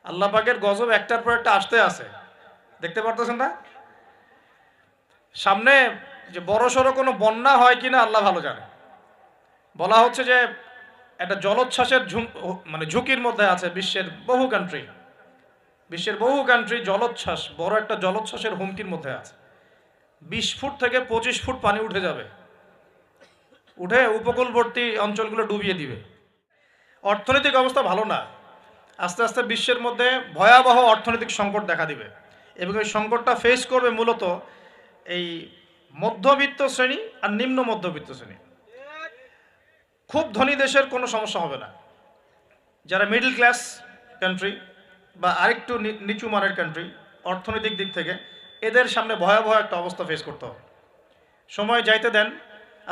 আল্লাহ পাকের গজব একটার পর একটা আসতে আছে, দেখতে পারতেছেন না? সামনে যে বড় সড়ো কোনো বন্যা হয় কিনা আল্লাহ ভালো জানে। বলা হচ্ছে যে একটা জলোচ্ছ্বাসের মানে ঝুঁকির মধ্যে আছে বিশ্বের বহু কান্ট্রি জলোচ্ছ্বাস, বড় একটা জলোচ্ছ্বাসের হুমকির মধ্যে আছে। 20 ফুট থেকে 25 ফুট পানি উঠে যাবে, উঠে উপকূলবর্তী অঞ্চলগুলো ডুবিয়ে দিবে। অর্থনৈতিক অবস্থা ভালো না, আস্তে আস্তে বিশ্বের মধ্যে ভয়াবহ অর্থনৈতিক সংকট দেখা দিবে এবং এই সংকটটা ফেস করবে মূলত এই মধ্যবিত্ত শ্রেণী আর নিম্ন মধ্যবিত্ত শ্রেণী। খুব ধনী দেশের কোনো সমস্যা হবে না, যারা মিডল ক্লাস কান্ট্রি বা আরেকটু নিচু মানের কান্ট্রি অর্থনৈতিক দিক থেকে, এদের সামনে ভয়াবহ একটা অবস্থা ফেস করতে হবে। সময় যাইতে দেন,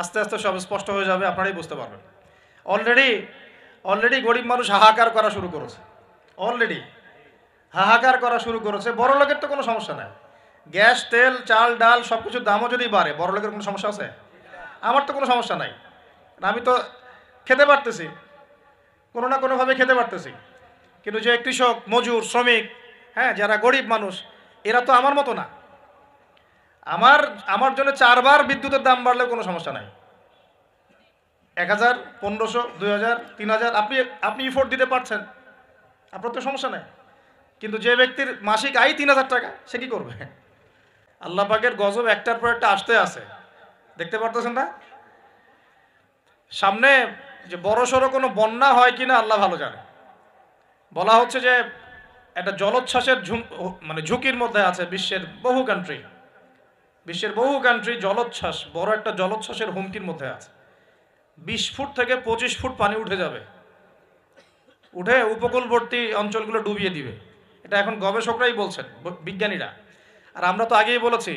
আস্তে আস্তে সব স্পষ্ট হয়ে যাবে, আপনারাই বুঝতে পারবেন। অলরেডি গরিব মানুষ হাহাকার করা শুরু করেছে, বড় লোকের তো কোনো সমস্যা নাই। গ্যাস, তেল, চাল, ডাল সব কিছুর দামও যদি বাড়ে, বড় লোকের কোনো সমস্যা আছে? আমার তো কোনো সমস্যা নাই, আমি তো খেতে পারতেছি, কোনো না কোনোভাবে খেতে পারতেছি। কিন্তু যে কৃষক, মজুর, শ্রমিক, হ্যাঁ, যারা গরিব মানুষ, এরা তো আমার মতো না। আমার জন্য 4 বার বিদ্যুতের দাম বাড়লেও কোনো সমস্যা নাই। 1000, 1500, 2000, 3000 আপনি ইফোর্ট দিতে পারছেন, আপনার তো সমস্যা নাই। কিন্তু যে ব্যক্তির মাসিক আয় 3000 টাকা, সে কি করবে? আল্লাহ পাকের গজব একটার পর একটা আসতে আছে, দেখতে পারতেছেন না? সামনে যে বড় সড়ো কোনো বন্যা হয় কিনা আল্লাহ ভালো জানে। বলা হচ্ছে যে একটা জলোচ্ছ্বাসের মানে ঝুঁকির মধ্যে আছে বিশ্বের বহু কান্ট্রি জলোচ্ছ্বাস, বড় একটা জলোচ্ছ্বাসের হুমকির মধ্যে আছে। 20 ফুট থেকে 25 ফুট পানি উঠে যাবে, উঠে উপকূলবর্তী অঞ্চলগুলো ডুবিয়ে দিবে। এটা এখন গবেষকরাই বলছেন, বিজ্ঞানীরা। আর আমরা তো আগেই বলেছি,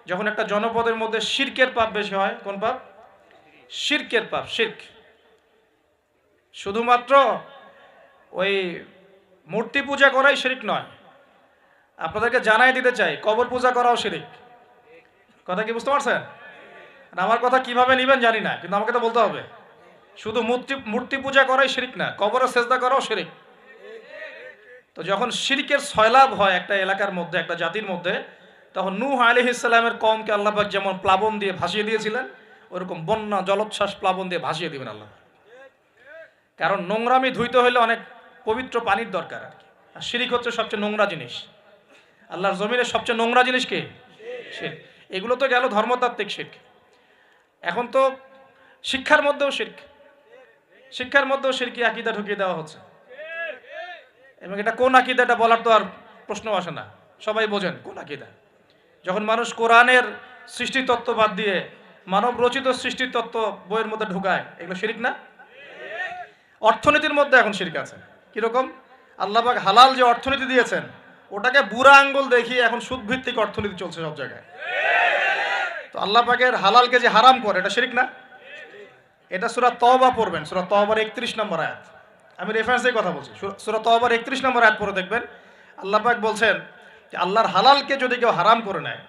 যখন একটা জনপদের মধ্যে শিরকের পাপ বেশি হয়, কোন পাপ? শিরকের পাপ। শিরক শুধুমাত্র ওই মূর্তি পূজা করাই শিরক নয়, আপনাদেরকে জানাই দিতে চাই, কবর পূজা করাও শিরক। কথা কি বুঝতে পারছেন? আমার কথা কিভাবে নেবেন জানি না, কিন্তু আমাকে তো বলতে হবে। শুধু মূর্তি পূজা করাই শিরক না, কবরে সেজদা করাও শিরক। তো যখন শিরকের সয়লাভ হয় একটা এলাকার মধ্যে, একটা জাতির মধ্যে, তখন নূহ আলাইহিস সালামের কওমকে আল্লাহ পাক যেমন প্লাবন দিয়ে ভাসিয়ে দিয়েছিলেন, ওরকম বন্যা, জলোচ্ছ্বাস, প্লাবন দিয়ে ভাসিয়ে দিবেন আল্লাহ। কারণ নোংরামি ধুইতে হলে অনেক পবিত্র পানির দরকার আর কি। আর শিরক হচ্ছে সবচেয়ে নোংরা জিনিস। আল্লাহর জমিনের সবচেয়ে নোংরা জিনিস কি? শিরক। এগুলো তো গেল ধর্মতাত্ত্বিক শিরক। এখন তো শিক্ষার মধ্যেও শিরকি আকীদা ঢুকিয়ে দেওয়া হচ্ছে। এবং এটা কোন আকীদা, এটা বলার তো আর প্রশ্ন আসে না, সবাই বোঝেন কোন আকীদা। যখন মানুষ কোরআনের সৃষ্টিতত্ত্ব বাদ দিয়ে মানব রচিত সৃষ্টিতত্ত্ব বইয়ের মধ্যে ঢুকায়, এগুলো শিরক না? অর্থনীতির মধ্যে এখন শিরক আছে। কিরকম? আল্লাহ পাক হালাল যে অর্থনীতি দিয়েছেন, ওটাকে বুড়া আঙ্গুল দেখিয়ে এখন সুদভিত্তিক অর্থনীতি চলছে সব জায়গায়। তো আল্লাহ পাকের হালালকে যে হারাম করে, এটা শিরক না? এটা সূরা তওবা পড়বেন, সূরা তওবার 31 নম্বর আয়াত। আমি রেফারেন্সের কথা বলছি, সূরা তওবার 31 নম্বর আয়াত পড়ে দেখবেন। আল্লাহ পাক বলছেন যে আল্লাহর হালালকে যদি কেউ হারাম করে নেয়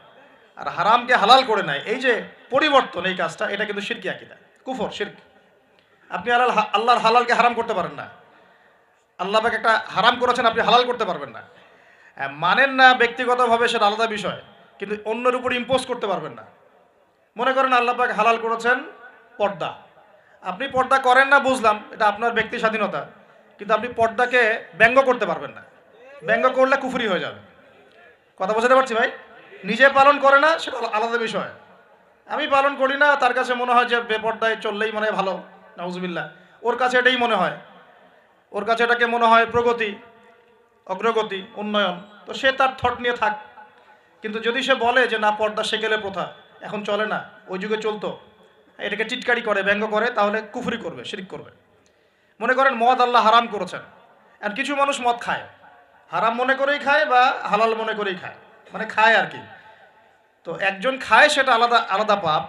আর হারামকে হালাল করে নেয়, এই যে পরিবর্তন, এই কাজটা, এটা কিন্তু শিরকি আকীদা, কুফর, শিরক। আপনি আল্লাহর হালালকে হারাম করতে পারেন না। আল্লাহ পাক একটা হারাম করেছেন, আপনি হালাল করতে পারবেন না। মানেন না ব্যক্তিগতভাবে, সেটা আলাদা বিষয়, কিন্তু অন্যের উপর ইম্পোজ করতে পারবেন না। মনে করেন আল্লাহ পাক হালাল করেছেন পর্দা, আপনি পর্দা করেন না, বুঝলাম, এটা আপনার ব্যক্তি স্বাধীনতা, কিন্তু আপনি পর্দাকে ব্যঙ্গ করতে পারবেন না। ব্যঙ্গ করলে কুফরি হয়ে যাবে। কথা বোঝাতে পারছি ভাই? নিজে পালন করে না, সেটা আলাদা বিষয়। আমি পালন করি না, তার কাছে মনে হয় যে বেপর্দায় চললেই মনে হয় ভালো, নাউজুবিল্লাহ। ওর কাছে এটাই মনে হয়, ওর কাছে এটাকে মনে হয় প্রগতি, অগ্রগতি, উন্নয়ন। তো সে তার থট নিয়ে থাক। কিন্তু যদি সে বলে যে না, পর্দা সেকেলে প্রথা, এখন চলে না, ওই যুগে চলতো, এটাকে টিটকারি করে, ব্যঙ্গ করে, তাহলে কুফরি করবে, শিরক করবে। মনে করেন মদ আল্লাহ হারাম করেছেন, আর কিছু মানুষ মদ খায়, হারাম মনে করেই খায় বা হালাল মনে করেই খায়, মানে খায় আর কি। তো একজন খায়, সেটা আলাদা আলাদা পাপ।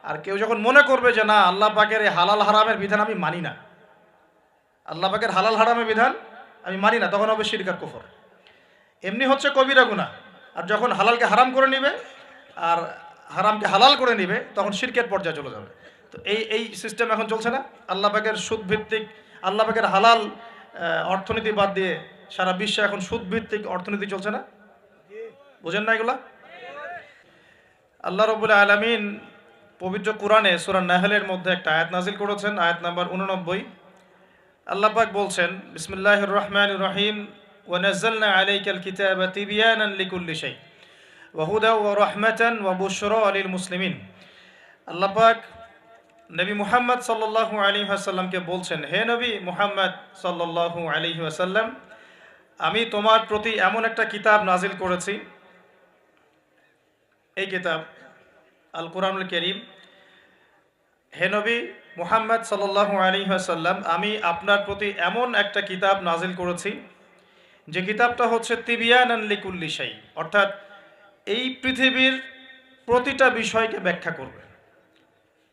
আর কেউ যখন মনে করবে যে না, আল্লাহ পাকের এই হালাল হারামের বিধান আমি মানি না, আল্লাহ পাকের হালাল হারামের বিধান আমি মানি না, তখন হবে শিরক আর কুফর। এমনি হচ্ছে কবিরা গুনাহ। আর যখন হালালকে হারাম করে নিবে আর হারামকে হালাল করে নিবে, তখন শিরকের পর্যায়ে চলে যাবে। তো এই সিস্টেম এখন চলছে না। আল্লাহ পাকের সুদ ভিত্তিক, আল্লাহ পাকের হালাল অর্থনীতি বাদ দিয়ে সারা বিশ্বে এখন সুদভিত্তিক অর্থনীতি চলছে না? বুঝেন না এগুলা? আল্লাহ রাব্বুল আলামিন পবিত্র কোরআনে সূরা নাহলের মধ্যে একটা আয়াত নাজিল করেছেন, আয়াত নাম্বার 89। আল্লাহ পাক বলছেন, বিসমিল্লাহির রহমানির রহিম, ওয়া নাযালনা আলাইকাল কিতাবা তিবয়ানান লিকুল্লি শাই ওয়া হুদা ওয়া রাহমাতান ওয়া বুশরা লিল মুসলিমিন। আল্লাহ পাক নবী মুহাম্মদ সাল্লাল্লাহু আলাইহি ওয়াসাল্লামকে বলছেন, হে নবী মুহাম্মদ সাল্লাল্লাহু আলাইহি ওয়াসাল্লাম, আমি তোমার প্রতি এমন একটা কিতাব নাজিল করেছি, এই কিতাব আল কোরআনুল কারীম। হে নবী মুহাম্মদ সাল্লাল্লাহু আলাইহি ওয়াসাল্লাম, আমি আপনার প্রতি এমন একটা কিতাব নাজিল করেছি যে কিতাবটা হচ্ছে তিবিয়ানান লিকুল্লি শাই, অর্থাৎ এই পৃথিবীর প্রতিটা বিষয়কে ব্যাখ্যা করবে,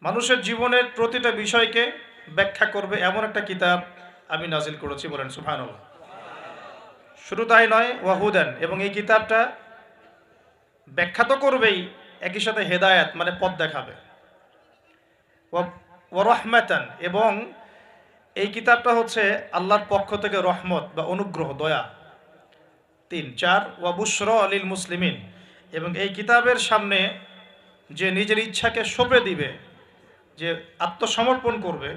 মানুষের জীবনের প্রতিটা বিষয়কে ব্যাখ্যা করবে, এমন একটা কিতাব আমি নাজিল করেছি। বলেন সুবহানাল্লাহ। শুধু তাই নয়, ওয়াহুদান, এবং এই কিতাবটা ব্যাখ্যা তো করবেই, একই সাথে হেদায়াত মানে পথ দেখাবে, ওয়া রাহমাতান, এবং এই কিতাবটা হচ্ছে আল্লাহর পক্ষ থেকে রহমত বা অনুগ্রহ, দয়া। 3, 4, ওয়া বুশরা লিল মুসলিমিন, এবং এই কিতাবের সামনে যে নিজের ইচ্ছাকে সঁপে দিবে, যে আত্মসমর্পণ করবে,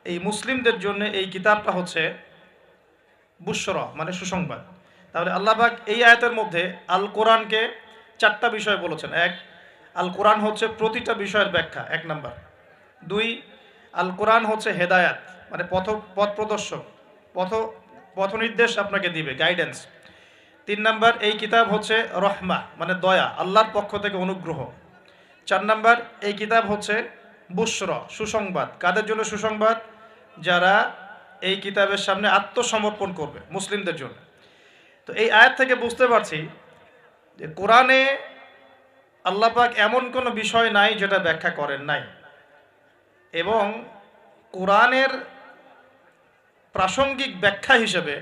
এই মুসলিমদের জন্য এই কিতাবটা হচ্ছে বুশরা মানে সুসংবাদ। তাহলে আল্লাহ পাক এই আয়াতের মধ্যে আল কোরআনকে 4টা বিষয় বলেছেন। 1, আল কোরআন হচ্ছে প্রতিটা বিষয়ের ব্যাখ্যা, 1 নাম্বার। 2, আল কোরআন হচ্ছে হেদায়াত মানে পথ প্রদর্শক, পথ নির্দেশ আপনাকে দিবে, গাইডেন্স। 3 নাম্বার, এই কিতাব হচ্ছে রহমা মানে দয়া, আল্লাহর পক্ষ থেকে অনুগ্রহ। 4 নাম্বার, এই কিতাব হচ্ছে বুশরা সুসংবাদ। কাদের জন্য সুসংবাদ? যারা এই কিতাবের সামনে আত্মসমর্পণ করবে, মুসলিমদের জন্য। তো এই আয়াত থেকে বুঝতে পারছি যে কোরআনে আল্লাহ পাক এমন কোনো বিষয় নাই যেটা ব্যাখ্যা করেন নাই, এবং কোরআনের প্রাসঙ্গিক ব্যাখ্যা হিসেবে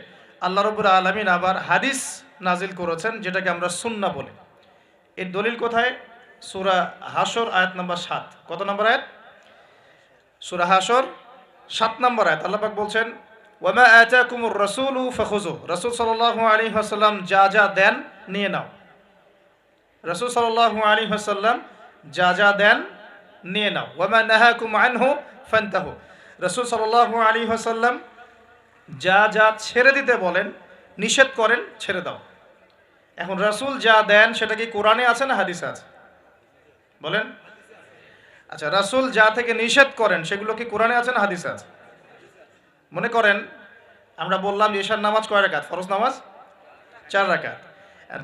আল্লাহ রাব্বুল আলামিন আবার হাদিস নাজিল করেছেন, যেটাকে আমরা সুন্নাহ বলি। এর দলিল কোথায়? সূরা হাশর আয়াত নাম্বার 7। কত নম্বর আয়াত? সূরা হাশর 7 নম্বর আয়াত। আল্লাহ পাক বলছেন, ওয়া মা আতাকুমুর রাসূলু ফাখুযু, রাসূল সাল্লাল্লাহু আলাইহি ওয়াসাল্লাম যা যা দেন নিয়ে নাও। রাসূল সাল্লাল্লাহু আলাইহি ওয়াসাল্লাম যা যা দেন নিয়ে নাও। ওয়া মা নাহাকুম আনহু ফান্তাহু, রাসূল সাল্লাল্লাহু আলাইহি ওয়াসাল্লাম যা যা ছেড়ে দিতে বলেন, নিষেধ করেন, ছেড়ে দাও। এখন রাসূল যা দেন সেটা কি কোরআনে আছে না হাদিসে আছে? বলেন। আচ্ছা, রাসূল যা থেকে নিষেধ করেন সেগুলো কি কোরআনে আছে না হাদিসে আছে? মনে করেন আমরা বললাম ঈশার নামাজ কয় রাকাত? ফরজ নামাজ 4 রাকাত।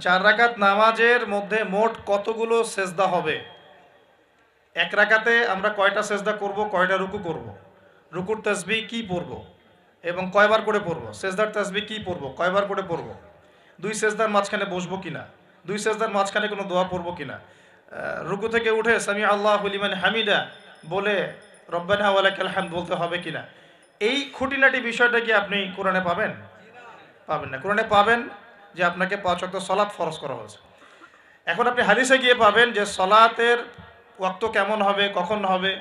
4 রাকাত নামাজের মধ্যে মোট কতগুলো সেজদা হবে? 1 রাকাতে আমরা কয়টা সেজদা করব, কয়টা রুকু করব, রুকুর তাসবিহ কি পড়ব এবং কয়বার করে পড়ব, সেজদার তাসবিহ কি পড়ব, কয়বার করে পড়ব, 2 সেজদার মাঝখানে বসবো কিনা, 2 সেজদার মাঝখানে কোনো দোয়া পড়ব কিনা, রুকু থেকে উঠে সামি আল্লাহু লিমান হামিদা বলে রব্বানা ওয়া লাকাল হামদ বলতে হবে কিনা, এই খুঁটিনাটি বিষয়টা কি আপনি কোরআনে পাবেন? পাবেন না। কোরআনে পাবেন যে আপনাকে 5 ওয়াক্ত সালাত ফরজ করা হয়েছে। এখন আপনি হাদিসে গিয়ে পাবেন যে সালাতের ওয়াক্ত কেমন হবে, কখন হবে,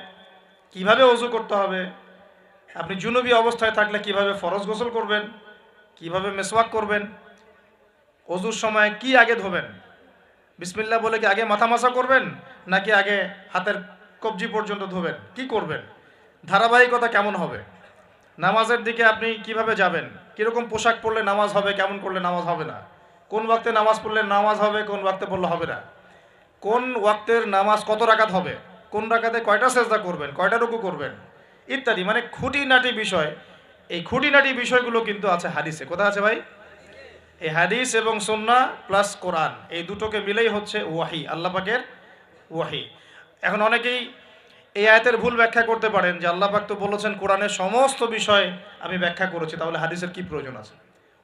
কিভাবে ওযু করতে হবে, আপনি জুনুবি অবস্থায় থাকলে কিভাবে ফরজ গোসল করবেন, কিভাবে মেসওয়াক করবেন, ওযুর সময় কি আগে ধোবেন, বিসমিল্লাহ বলে কি আগে মাথা মাসা করবেন নাকি আগে হাতের কবজি পর্যন্ত ধোবেন, কি করবেন, ধারাবাহিকতা কেমন হবে, নামাজের দিকে আপনি কিভাবে যাবেন, কীরকম পোশাক পরলে নামাজ হবে, কেমন করলে নামাজ হবে না, কোন ওয়াক্তে নামাজ পড়লে নামাজ হবে, কোন ওয়াক্তে পড়লে হবে না, কোন ওয়াক্তের নামাজ কত রাকাত হবে, কোন রাকাতে কয়টা সেজদা করবেন, কয়টা রুকু করবেন, ইত্যাদি, মানে খুঁটিনাটি বিষয়। এই খুঁটিনাটি বিষয়গুলো কিন্তু আছে হাদিসে। কোথায় আছে ভাই? এই হাদিস এবং সুন্নাহ প্লাস কোরআন, এই দুটোকে মিলেই হচ্ছে ওয়াহি, আল্লাহ পাকের ওয়াহি। এখন অনেকেই এই আয়াতের ভুল ব্যাখ্যা করতে পারেন যে আল্লাহ পাক তো বলেছেন কোরআনের সমস্ত বিষয় আমি ব্যাখ্যা করেছি, তাহলে হাদিসের কি প্রয়োজন আছে?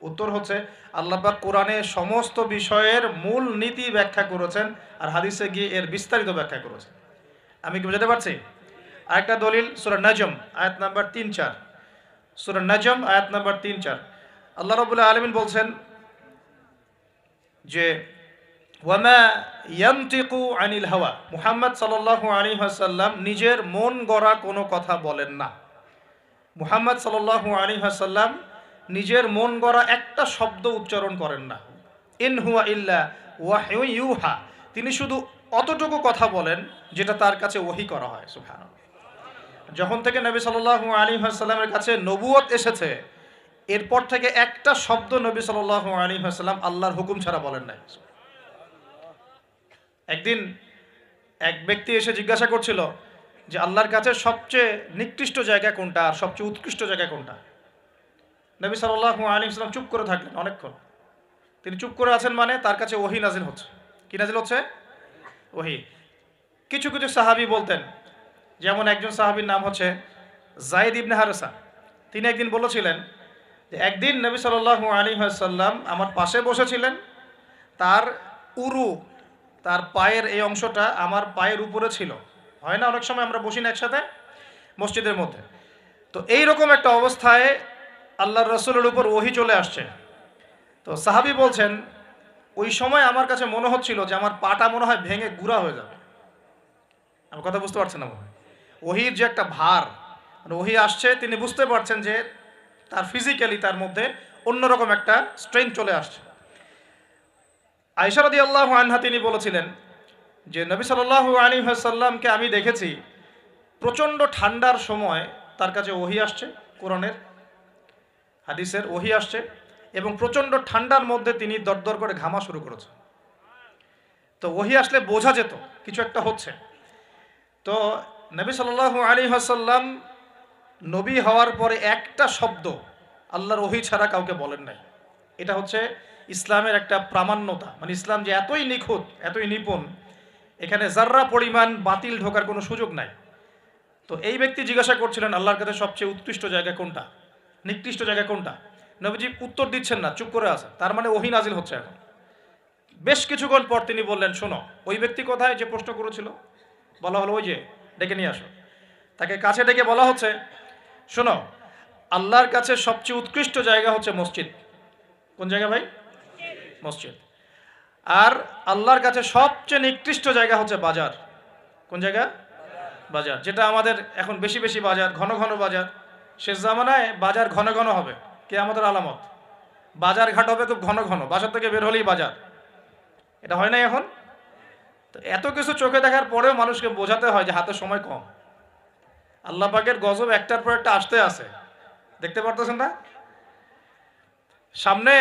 উত্তর হচ্ছে আল্লাহ পাক কোরআনে সমস্ত বিষয়ের মূল নীতি ব্যাখ্যা করেছেন, আর হাদিসে গিয়ে এর বিস্তারিত ব্যাখ্যা করেছেন। আমি কি বুঝাতে পারছি? আরেকটা দলিল সূরা নাজম আয়াত নাম্বার 3-4। সূরা নাজম আয়াত নাম্বার 3-4 আল্লাহ রাব্বুল আলামিন বলছেন যে ওয়ামা ইয়ানতিকু আনিল হাওয়া, মুহাম্মদ সাল্লাল্লাহু আলাইহি ওয়াসাল্লাম নিজের মন গড়া কোনো কথা বলেন না। মুহাম্মদ সাল্লাল্লাহু আলাইহি ওয়াসাল্লাম নিজের মন গড়া একটা শব্দ উচ্চারণ করেন না। ইন হুয়া ইল্লা ওয়াহয়ু ইউহা, তিনি শুধু অতটুকু কথা বলেন যেটা তার কাছে ওহী করা হয়। সুবহানাল্লাহ। যখন থেকে নবী সাল্লাল্লাহু আলাইহি ওয়াসাল্লামের কাছে নবুয়ত এসেছে, এরপর থেকে একটা শব্দ নবী সাল্লাল্লাহু আলাইহি ওয়াসাল্লাম আল্লাহর হুকুম ছাড়া বলেন নাই। একদিন এক ব্যক্তি এসে জিজ্ঞাসা করছিল যে আল্লাহর কাছে সবচেয়ে নিকৃষ্ট জায়গা কোনটা আর সবচেয়ে উৎকৃষ্ট জায়গা কোনটা। নবী সাল্লাল্লাহু আলাইহি ওয়াসাল্লাম চুপ করে থাকলেন অনেকক্ষণ। তিনি চুপ করে আছেন মানে তার কাছে ওহী নাজিল হচ্ছে। কি নাজিল হচ্ছে? ওহী। কিছু কিছু সাহাবী বলতেন, যেমন একজন সাহাবীর নাম হচ্ছে যায়েদ ইবনে হারেসা। তিনি একদিন বলেছিলেন যে একদিন নবী সাল্লাল্লাহু আলাইহি ওয়াসাল্লাম আমার পাশে বসেছিলেন, তার উরু, তার পায়ের এই অংশটা আমার পায়ের উপরে ছিল। হয় না অনেক সময় আমরা বসি না একসাথে মসজিদের মধ্যে, তো এইরকম একটা অবস্থায় আল্লাহর রাসূলের উপর ওহী চলে আসছে। তো সাহাবী বলছেন ওই সময় আমার কাছে মনে হচ্ছিল যে আমার পাটা মনে হয় ভেঙে গুঁড়া হয়ে যাবে। আমার কথা বুঝতে পারছেন না? মনে হয় ওহীর যে একটা ভার, মানে ওহী আসছে, তিনি বুঝতে পারছেন যে তার ফিজিক্যালি তার মধ্যে অন্যরকম একটা স্ট্রেংথ চলে আসছে। আয়েশা রাদিয়াল্লাহু আনহা তিনি বলেছিলেন যে নবী সাল্লাল্লাহু আলাইহি ওয়াসাল্লামকে আমি দেখেছি প্রচণ্ড ঠান্ডার সময় তার কাছে ওহী আসছে, কোরআনের হাদিসের ওহী আসছে, এবং প্রচণ্ড ঠান্ডার মধ্যে তিনি দরদর করে ঘামা শুরু করেছেন। তো ওহী আসলে বোঝা যেত কিছু একটা হচ্ছে। তো নবী সাল্লাল্লাহু আলাইহি ওয়াসাল্লাম নবী হওয়ার পরে একটা শব্দ আল্লাহর ওহী ছাড়া কাউকে বলেন নাই। এটা হচ্ছে ইসলামের একটা প্রামাণ্যতা, মানে ইসলাম যে এতই নিখুঁত, এতই নিপুণ, এখানে যার্রা পরিমাণ বাতিল ঢোকার কোনো সুযোগ নাই। তো এই ব্যক্তি জিজ্ঞাসা করছিলেন আল্লাহর কাছে সবচেয়ে উৎকৃষ্ট জায়গা কোনটা, নিকৃষ্ট জায়গা কোনটা। নবীজি উত্তর দিচ্ছেন না, চুপ করে আছেন। তার মানে ওহী নাজিল হচ্ছে এখন। বেশ কিছুক্ষণ পর তিনি বললেন, শোনো, ওই ব্যক্তি কোথায় যে প্রশ্ন করেছিল? বলা হলো ওই যে, ডেকে নিয়ে আসো। তাকে কাছে ডেকে বলা হচ্ছে, শোনো, আল্লাহর কাছে সবচেয়ে উৎকৃষ্ট জায়গা হচ্ছে মসজিদ। কোন জায়গা ভাই? মসজিদ। আর আল্লাহর কাছে সবচেয়ে নিকৃষ্ট জায়গা হচ্ছে বাজার। কোন জায়গা? বাজার। যেটা আমাদের এখন বেশি বেশি বাজার, ঘন ঘন বাজার। শেষ জামানায় বাজার ঘন ঘন হবে, কিয়ামতের আলামত। বাজার ঘাট হবে খুব ঘন ঘন, বাসার থেকে বের হলেই বাজার। এটা হয় নাই এখন? তো এত কিছু চোখে দেখার পরেও মানুষকে বোঝাতে হয় যে হাতে সময় কম। আল্লাহ পাকের গজব একটার পর একটা আসতে আছে, দেখতে পারতেছেন না? সামনে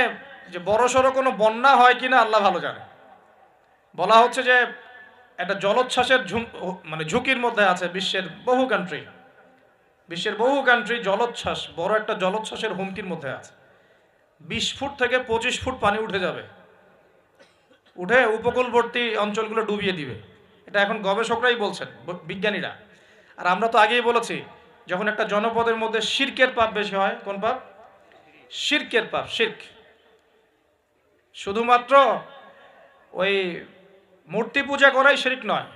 যে বড় সড়ো কোনো বন্যা হয় কিনা আল্লাহ ভালো জানে। বলা হচ্ছে যে একটা জলোচ্ছ্বাসের মানে ঝুঁকির মধ্যে আছে বিশ্বের বহু কান্ট্রি। বিশ্বের বহু কান্ট্রি জলোচ্ছ্বাস, বড় একটা জলোচ্ছ্বাসের হুমকির মধ্যে আছে। 20 ফুট থেকে 25 ফুট পানি উঠে যাবে, উঠে উপকূলবর্তী অঞ্চলগুলো ডুবিয়ে দিবে। এটা এখন গবেষকরাই বলছেন, বিজ্ঞানীরা। আর আমরা তো আগেই বলেছি, যখন একটা জনপদের মধ্যে শিরকের পাপ বেশি হয়, কোন পাপ? শিরকের পাপ। শিরক শুধুমাত্র ওই মূর্তি পূজা করাই শিরক নয়,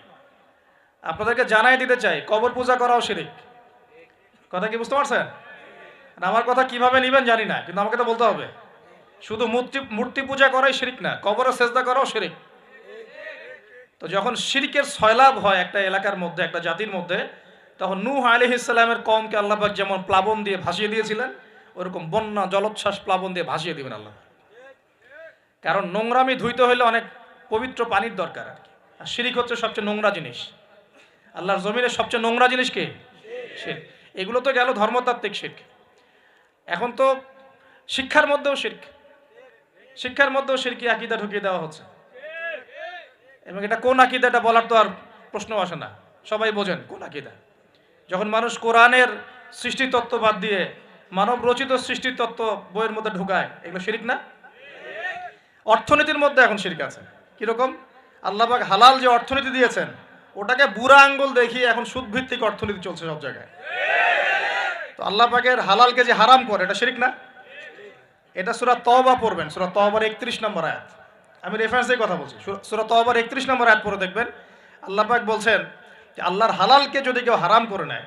আপনাদেরকে জানাই দিতে চাই, কবর পূজা করাও শিরক। কথা কি বুঝতে পারছেন? আমার কথা কিভাবে নেবেন জানি না, কিন্তু আমাকে তো বলতে হবে। শুধু মূর্তি পূজা করাই শিরক না, কবরে সেজদা করাও শিরক। তো যখন শিরকের সয়লাভ হয় একটা এলাকার মধ্যে, একটা জাতির মধ্যে, তখন নূহ আলাইহিস সালামের কওমকে আল্লাহ পাক যেমন প্লাবন দিয়ে ভাসিয়ে দিয়েছিলেন, ওরকম বন্যা জলোচ্ছ্বাস প্লাবন দিয়ে ভাসিয়ে দিবেন আল্লাহ। কারণ নোংরামি ধুইতে হলে অনেক পবিত্র পানির দরকার আর কি। আর শিরক হচ্ছে সবচেয়ে নোংরা জিনিস। আল্লাহর জমিনের সবচেয়ে নোংরা জিনিস কি? শিরক। এগুলো তো গেল ধর্মতাত্ত্বিক শিরক। এখন তো শিক্ষার মধ্যেও শিরক, শিক্ষার মধ্যেও শিরকি আকীদা ঢুকিয়ে দেওয়া হচ্ছে। এবং এটা কোন আকীদা, এটা বলার তো আর প্রশ্ন আসে না, সবাই বোঝেন কোন আকীদা। যখন মানুষ কোরআনের সৃষ্টিতত্ত্ব বাদ দিয়ে মানব রচিত সৃষ্টিতত্ত্ব বইয়ের মধ্যে ঢুকায়, এগুলো শিরক না? অর্থনীতির মধ্যে এখন শিরক আছে। কিরকম? আল্লাহ পাক হালাল যে অর্থনীতি দিয়েছেন, ওটাকে বুড়া আঙ্গুল দেখিয়ে এখন সুদ ভিত্তিক অর্থনীতি চলছে সব জায়গায়। তো আল্লাহ পাকের হালালকে যে হারাম করে, এটা শিরক না? এটা সূরা তওবা পড়বেন, সূরা তওবার 31 নম্বর আয়াত। আমি রেফারেন্স দিয়ে কথা বলছি। সূরা তওবার 31 নম্বর আয়াত পড়ে দেখবেন, আল্লাহ পাক বলছেন যে আল্লাহর হালালকে যদি কেউ হারাম করে নেয়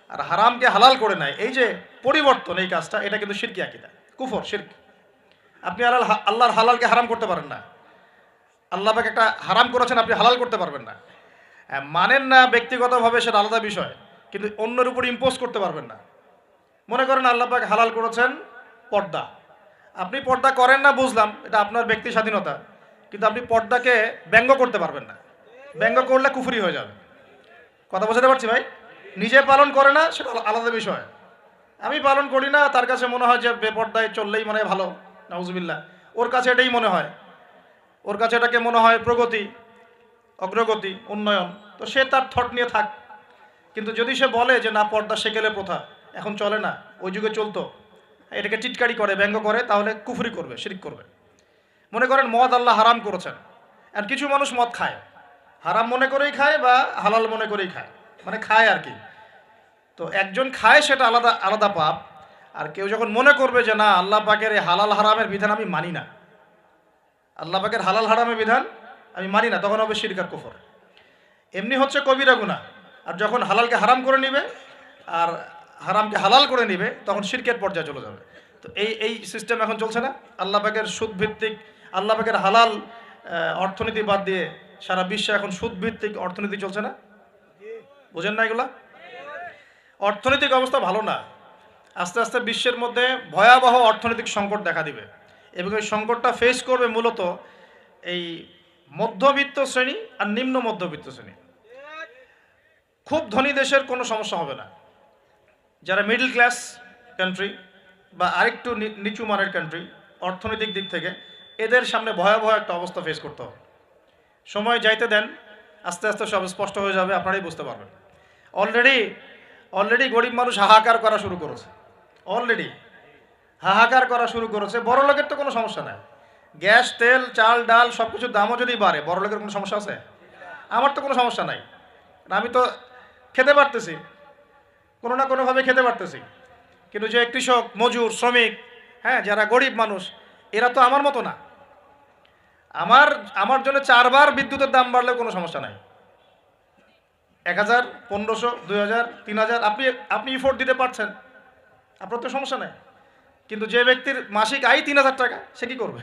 আর হারামকে হালাল করে নেয়, এই যে পরিবর্তন, এই কাজটা, এটা কিন্তু শিরকি আকীদা, কুফর, শিরক। আপনি আল্লাহর হালালকে হারাম করতে পারেন না। আল্লাহ পাক একটা হারাম করেছেন, আপনি হালাল করতে পারবেন না। মানেন না ব্যক্তিগতভাবে, সেটা আলাদা বিষয়, কিন্তু অন্যের উপর ইম্পোজ করতে পারবেন না। মনে করেন আল্লাহ পাক হালাল করেছেন পর্দা। আপনি পর্দা করেন না বুঝলাম, এটা আপনার ব্যক্তি স্বাধীনতা, কিন্তু আপনি পর্দাকে ব্যঙ্গ করতে পারবেন না। ব্যঙ্গ করলে কুফরি হয়ে যাবে। কথা বোঝাতে পারছি ভাই? নিজে পালন করে না সেটা আলাদা বিষয়। আমি পালন করি না, তার কাছে মনে হয় যে বেপর্দায় চললেই মানে ভালো, নাউজুবিল্লাহ। ওর কাছে এটাই মনে হয়, ওর কাছে এটাকে মনে হয় প্রগতি, অগ্রগতি, উন্নয়ন। তো সে তার থট নিয়ে থাক। কিন্তু যদি সে বলে যে না পর্দা সেকেলে প্রথা, এখন চলে না, ওই যুগে চলতো, এটাকে টিটকারি করে, ব্যঙ্গ করে, তাহলে কুফরি করবে, শিরক করবে। মনে করেন মদ আল্লাহ হারাম করেছেন, আর কিছু মানুষ মদ খায়, হারাম মনে করেই খায় বা হালাল মনে করেই খায়, মানে খায় আর কি। তো একজন খায় সেটা আলাদা আলাদা পাপ, আর কেউ যখন মনে করবে যে না আল্লাহ পাকের এই হালাল হারামের বিধান আমি মানি না, আল্লাহ পাকের হালাল হারামের বিধান আমি মানি না, তখন হবে শিরক আর কুফর। এমনি হচ্ছে কবিরা গুনাহ। আর যখন হালালকে হারাম করে নিবে আর হারামকে হালাল করে নিবে, তখন শিরকের পর্যায়ে চলে যাবে। তো এই সিস্টেম এখন চলছে না। আল্লাহ পাকের সুদ ভিত্তিক, আল্লাহ পাকের হালাল অর্থনীতি বাদ দিয়ে সারা বিশ্বে এখন সুদ ভিত্তিক অর্থনীতি চলছে না? বুঝেন না এগুলা? অর্থনৈতিক অবস্থা ভালো না। আস্তে আস্তে বিশ্বের মধ্যে ভয়াবহ অর্থনৈতিক সংকট দেখা দিবে, এবং এই সংকটটা ফেস করবে মূলত এই মধ্যবিত্ত শ্রেণী আর নিম্ন মধ্যবিত্ত শ্রেণী। খুব ধনী দেশের কোনো সমস্যা হবে না, যারা মিডল ক্লাস কান্ট্রি বা আরেকটু নিচু মানের কান্ট্রি অর্থনৈতিক দিক থেকে, এদের সামনে ভয়াবহ একটা অবস্থা ফেস করতে হবে। সময় যাইতে দেন, আস্তে আস্তে সব স্পষ্ট হয়ে যাবে, আপনারাই বুঝতে পারবেন। অলরেডি গরিব মানুষ হাহাকার করা শুরু করেছে, অলরেডি হাহাকার করা শুরু করেছে। বড় লোকের তো কোনো সমস্যা নাই, গ্যাস তেল চাল ডাল সব কিছুর দামও যদি বাড়ে, বড় লোকের কোনো সমস্যা আছে? আমার তো কোনো সমস্যা নাই, আমি তো খেতে পারতেছি, কোনো না কোনোভাবে খেতে পারতেছি। কিন্তু যে কৃষক, মজুর, শ্রমিক, হ্যাঁ, যারা গরিব মানুষ, এরা তো আমার মতো না। আমার জন্য 4 বার বিদ্যুতের দাম বাড়লেও কোনো সমস্যা নাই। 1000, 1500, 2000, 3000 আপনি ইফোর্ট দিতে পারছেন, আপনার তো সমস্যা নাই। কিন্তু যে ব্যক্তির মাসিক আয় 3000 টাকা, সে কী করবে?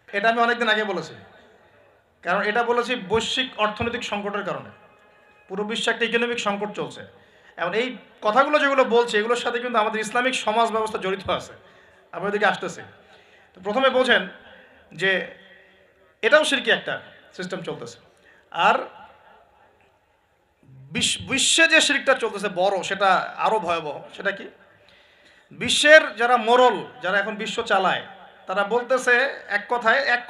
এটা আমি অনেকদিন আগে বলেছি, কারণ এটা বলেছি বৈশ্বিক অর্থনৈতিক সংকটের কারণে। পুরো বিশ্বে একটা ইকোনমিক সংকট চলছে। এখন এই কথাগুলো যেগুলো বলছে, এগুলোর সাথে কিন্তু আমাদের ইসলামিক সমাজ ব্যবস্থা জড়িত আছে। আমি ওদিকে আসতেছি। তো প্রথমে বোঝেন যে এটাও শিরকি একটা সিস্টেম চলতেছে। আর বিশ্বে যে শিরকটা চলতেছে বড়, সেটা আরও ভয়াবহ। সেটা কি? বিশ্বের যারা মোরল, যারা এখন বিশ্ব চালায়, তারা বলতেছে এক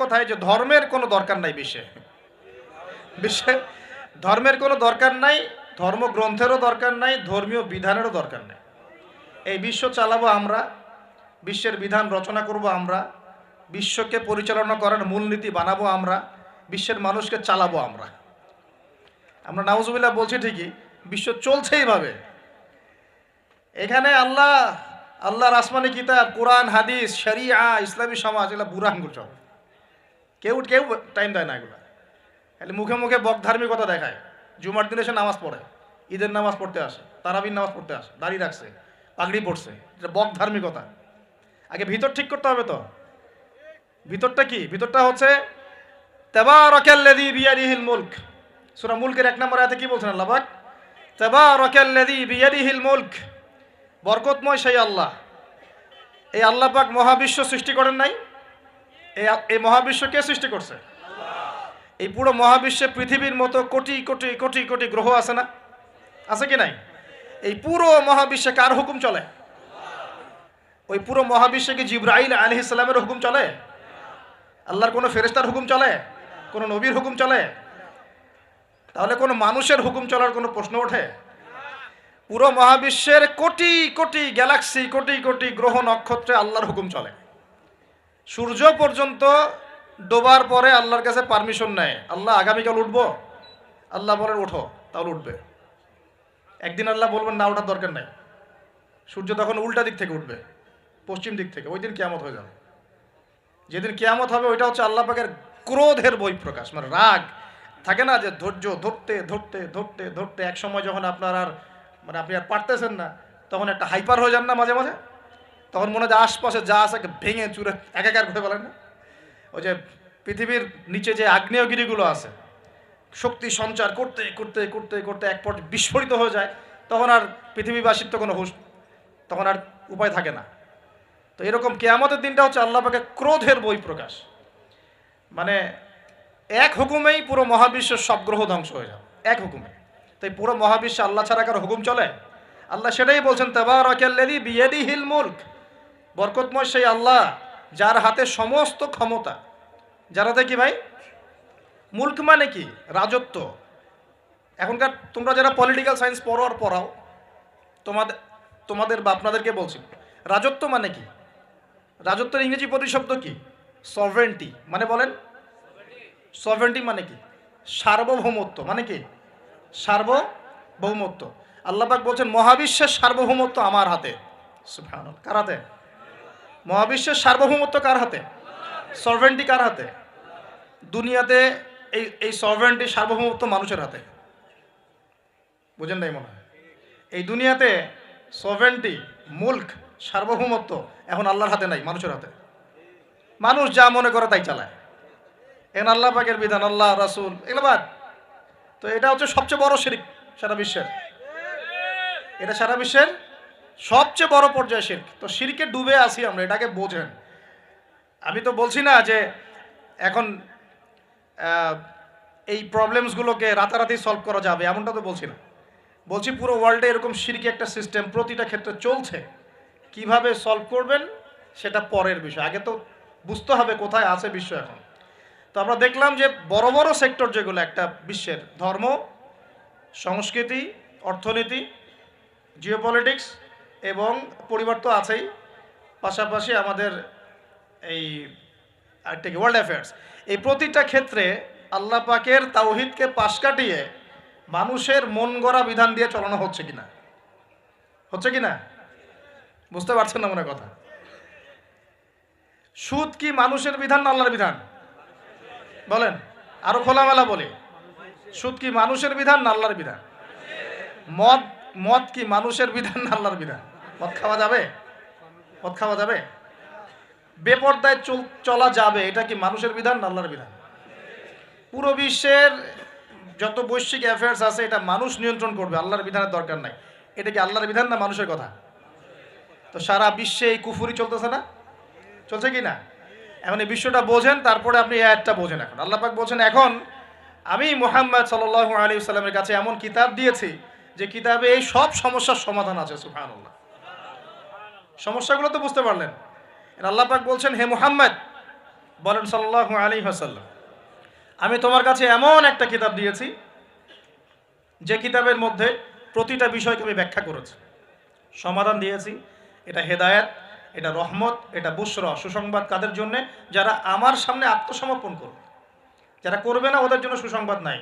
কথায় যে ধর্মের কোনো দরকার নাই বিশ্বে ধর্মের কোনো দরকার নাই, ধর্মগ্রন্থেরও দরকার নাই, ধর্মীয় বিধানেরও দরকার নাই। এই বিশ্ব চালাবো আমরা, বিশ্বের বিধান রচনা করব আমরা, বিশ্বকে পরিচালনা করার মূলনীতি বানাবো আমরা, বিশ্বের মানুষকে চালাবো আমরা। নাউজুবিল্লাহ বলছি ঠিকই, বিশ্ব চলছে এইভাবে। এখানে আল্লাহর আসমানি কিতাব, কোরআন, হাদিস, শরিয়া, ইসলামী সমাজ, এগুলো বুড়া আঙ্গুল সব। কেউ টাইম দেয় না এগুলো, খালি মুখে মুখে বক ধার্মিকতা দেখায়। জুমার দিনে সে নামাজ পড়ে, ঈদের নামাজ পড়তে আসে, তারাবির নামাজ পড়তে আসে, দাড়ি রাখছে, পাগড়ি পড়ছে, এটা বক ধার্মিকতা। আগে ভিতর ঠিক করতে হবে। তো ভিতরটা কি? ভিতরটা হচ্ছে তাবারাকাল্লাযী বিয়াদিহিল মুলক। সূরা মুলকের 1 নম্বর আয়াতে কি বলছেন আল্লাহ পাক? তাবারাকাল্লাযী বিয়াদিহিল মুলক, বরকতময় সেই আল্লাহ। এই আল্লাহ পাক মহাবিশ্ব সৃষ্টি করেন নাই? এই মহাবিশ্ব কে সৃষ্টি করছে? এই পুরো মহাবিশ্বে পৃথিবীর মতো কোটি কোটি কোটি কোটি গ্রহ আছে না? আছে কি নাই? এই পুরো মহাবিশ্বে কার হুকুম চলে? ওই পুরো মহাবিশ্বে কি জিবরাইল আলাইহিস সালামের হুকুম চলে? আল্লাহর কোনো ফেরেশতার হুকুম চলে? কোনো নবীর হুকুম চলে? তাহলে কোনো মানুষের হুকুম চলার কোনো প্রশ্ন ওঠে? পুরো মহাবিশ্বের কোটি কোটি গ্যালাক্সি, কোটি কোটি গ্রহ নক্ষত্রে আল্লাহর হুকুম চলে। সূর্য পর্যন্ত ডোবার পরে আল্লাহর কাছে পারমিশন নেয়, আল্লাহ আগামীকাল উঠবো, আল্লাহ বলেন ওঠো, তাহলে উঠবে। একদিন আল্লাহ বলবেন না, ওঠার দরকার নাই, সূর্য তখন উল্টা দিক থেকে উঠবে, পশ্চিম দিক থেকে। ওই দিন কিয়ামত হয়ে যাবে। যেদিন কিয়ামত হবে ওইটা হচ্ছে আল্লাহ পাকের ক্রোধের বহিঃপ্রকাশ, মানে রাগ থাকে না, যে ধৈর্য ধরতে ধরতে ধরতে ধরতে এক সময় যখন আপনি আর পারতেছেন না, তখন একটা হাইপার হয়ে যান না মাঝে মাঝে, তখন মনে হয় আশপাশে যা আছে ভেঙে চুরে একাকার করে বলেন না। ওই যে পৃথিবীর নিচে যে আগ্নেয়গিরিগুলো আছে, শক্তি সঞ্চার করতে করতে করতে করতে এক পর্যায়ে বিস্ফোরিত হয়ে যায়, তখন আর পৃথিবীবাসীর তো কোনো হুঁশ, তখন আর উপায় থাকে না। তো এরকম কিয়ামতের দিনটা হচ্ছে আল্লাহ পাকের ক্রোধের বহিঃপ্রকাশ। মানে এক হুকুমেই পুরো মহাবিশ্বের সব গ্রহ ধ্বংস হয়ে যাবে, এক হুকুমে। তাই পুরো মহাবিশ্বে আল্লাহ ছাড়া কারো হুকুম চলে? আল্লাহ সেটাই বলছেন, তাবারাকাল্লাযী বিয়াদিহিল মুলক, বরকতময় সেই আল্লাহ যার হাতে সমস্ত ক্ষমতা। যার হাতে কি ভাই? মুলক মানে কি? রাজত্ব। এখনকার তোমরা যারা পলিটিক্যাল সায়েন্স পড়াও, তোমাদের বা আপনাদেরকে বলছি, রাজত্ব মানে কি? রাজত্বের ইংরেজি প্রতিশব্দ কি? সভরেন্টি। মানে বলেন, সভরেন্টি মানে কি? সার্বভৌমত্ব। মানে কি? সার্বভৌমত্ব। আল্লাহ পাক বলছেন মহাবিশ্বের সার্বভৌমত্ব আমার হাতে। সুবহানাল্লাহ। কার হাতে? মহাবিশ্বের সার্বভৌমত্ব কার হাতে? সভরেন্টি কার হাতে? দুনিয়াতে এই সভরেন্টি সার্বভৌমত্ব মানুষের হাতে। বুঝেন নাই মনে হয়? এই দুনিয়াতে সভরেন্টি, মুলক, সার্বভৌমত্ব এখন আল্লাহর হাতে নাই, মানুষের হাতে। মানুষ যা মনে করে তাই চালায়। এখন আল্লাহ পাকের বিধান, আল্লাহ রাসূল এগুলো বাদ। তো এটা হচ্ছে সবচেয়ে বড় শিরক সারা বিশ্বের। এটা সারা বিশ্বের সবচেয়ে বড় পর্যায়ে শিরক। তো শিরকে ডুবে আছি আমরা, এটাকে বোঝেন। আমি তো বলছি না যে এখন এই প্রবলেমসগুলোকে রাতারাতি সলভ করা যাবে, এমনটা তো বলছি না। বলছি পুরো ওয়ার্ল্ডে এরকম শিরকি একটা সিস্টেম প্রতিটা ক্ষেত্রে চলছে। কিভাবে সলভ করবেন সেটা পরের বিষয়, আগে তো বুঝতে হবে কোথায় আছে বিশ্ব এখন। তো আমরা দেখলাম যে বড় বড় সেক্টর যেগুলো একটা বিশ্বের, ধর্ম, সংস্কৃতি, অর্থনীতি, জিওপলিটিক্স এবং পরিবার তো আছেই, পাশাপাশি আমাদের এই ওয়ার্ল্ড অ্যাফেয়ার্স, এই প্রতিটা ক্ষেত্রে আল্লাহ পাকের তাওহীদকে পাশ কাটিয়ে মানুষের মন গড়া বিধান দিয়ে চালানো হচ্ছে কিনা? হচ্ছে কিনা? বুঝতে পারছেন না মনে কথা? সুদ কি মানুষের বিধান না আল্লাহর বিধান? বলেন, আরো খোলামেলা বলি, সুদ কি মানুষের বিধান না আল্লাহর বিধান? মদ কি মানুষের বিধান না আল্লাহর বিধান? মদ খাওয়া যাবে? মদ খাওয়া যাবে? বেপরদায় চলা যাবে, এটা কি মানুষের বিধান না আল্লাহর বিধান? পুরো বিশ্বের যত বৈশ্বিক অ্যাফেয়ার্স আছে এটা মানুষ নিয়ন্ত্রণ করবে, আল্লাহর বিধানের দরকার নাই। এটা কি আল্লাহর বিধান না মানুষের কথা? তো সারা বিশ্বে এই কুফুরি চলতেছে না? চলছে কি না? এখন এই বিশ্বটা বোঝেন, তারপরে আপনি এই আয়াতটা বোঝেন। এখন আল্লাহ পাক বলছেন, এখন আমি মুহাম্মদ সাল্লাল্লাহু আলাইহি ওয়াসাল্লামের কাছে এমন কিতাব দিয়েছি যে কিতাবে এই সব সমস্যার সমাধান আছে। সুবহানাল্লাহ। সমস্যাগুলো তো বুঝতে পারলেন? আল্লাহ পাক বলছেন, হে মুহাম্মদ বলেন সাল্লাল্লাহু আলাইহি ওয়াসাল্লাম, আমি তোমার কাছে এমন একটা কিতাব দিয়েছি যে কিতাবের মধ্যে প্রতিটা বিষয়কে আমি ব্যাখ্যা করেছি, সমাধান দিয়েছি। এটা হেদায়েত, এটা রহমত, এটা বুশরা, সুসংবাদ কাদের জন্য? যারা আমার সামনে আত্মসমর্পণ করবে। যারা করবে না ওদের জন্য সুসংবাদ নাই।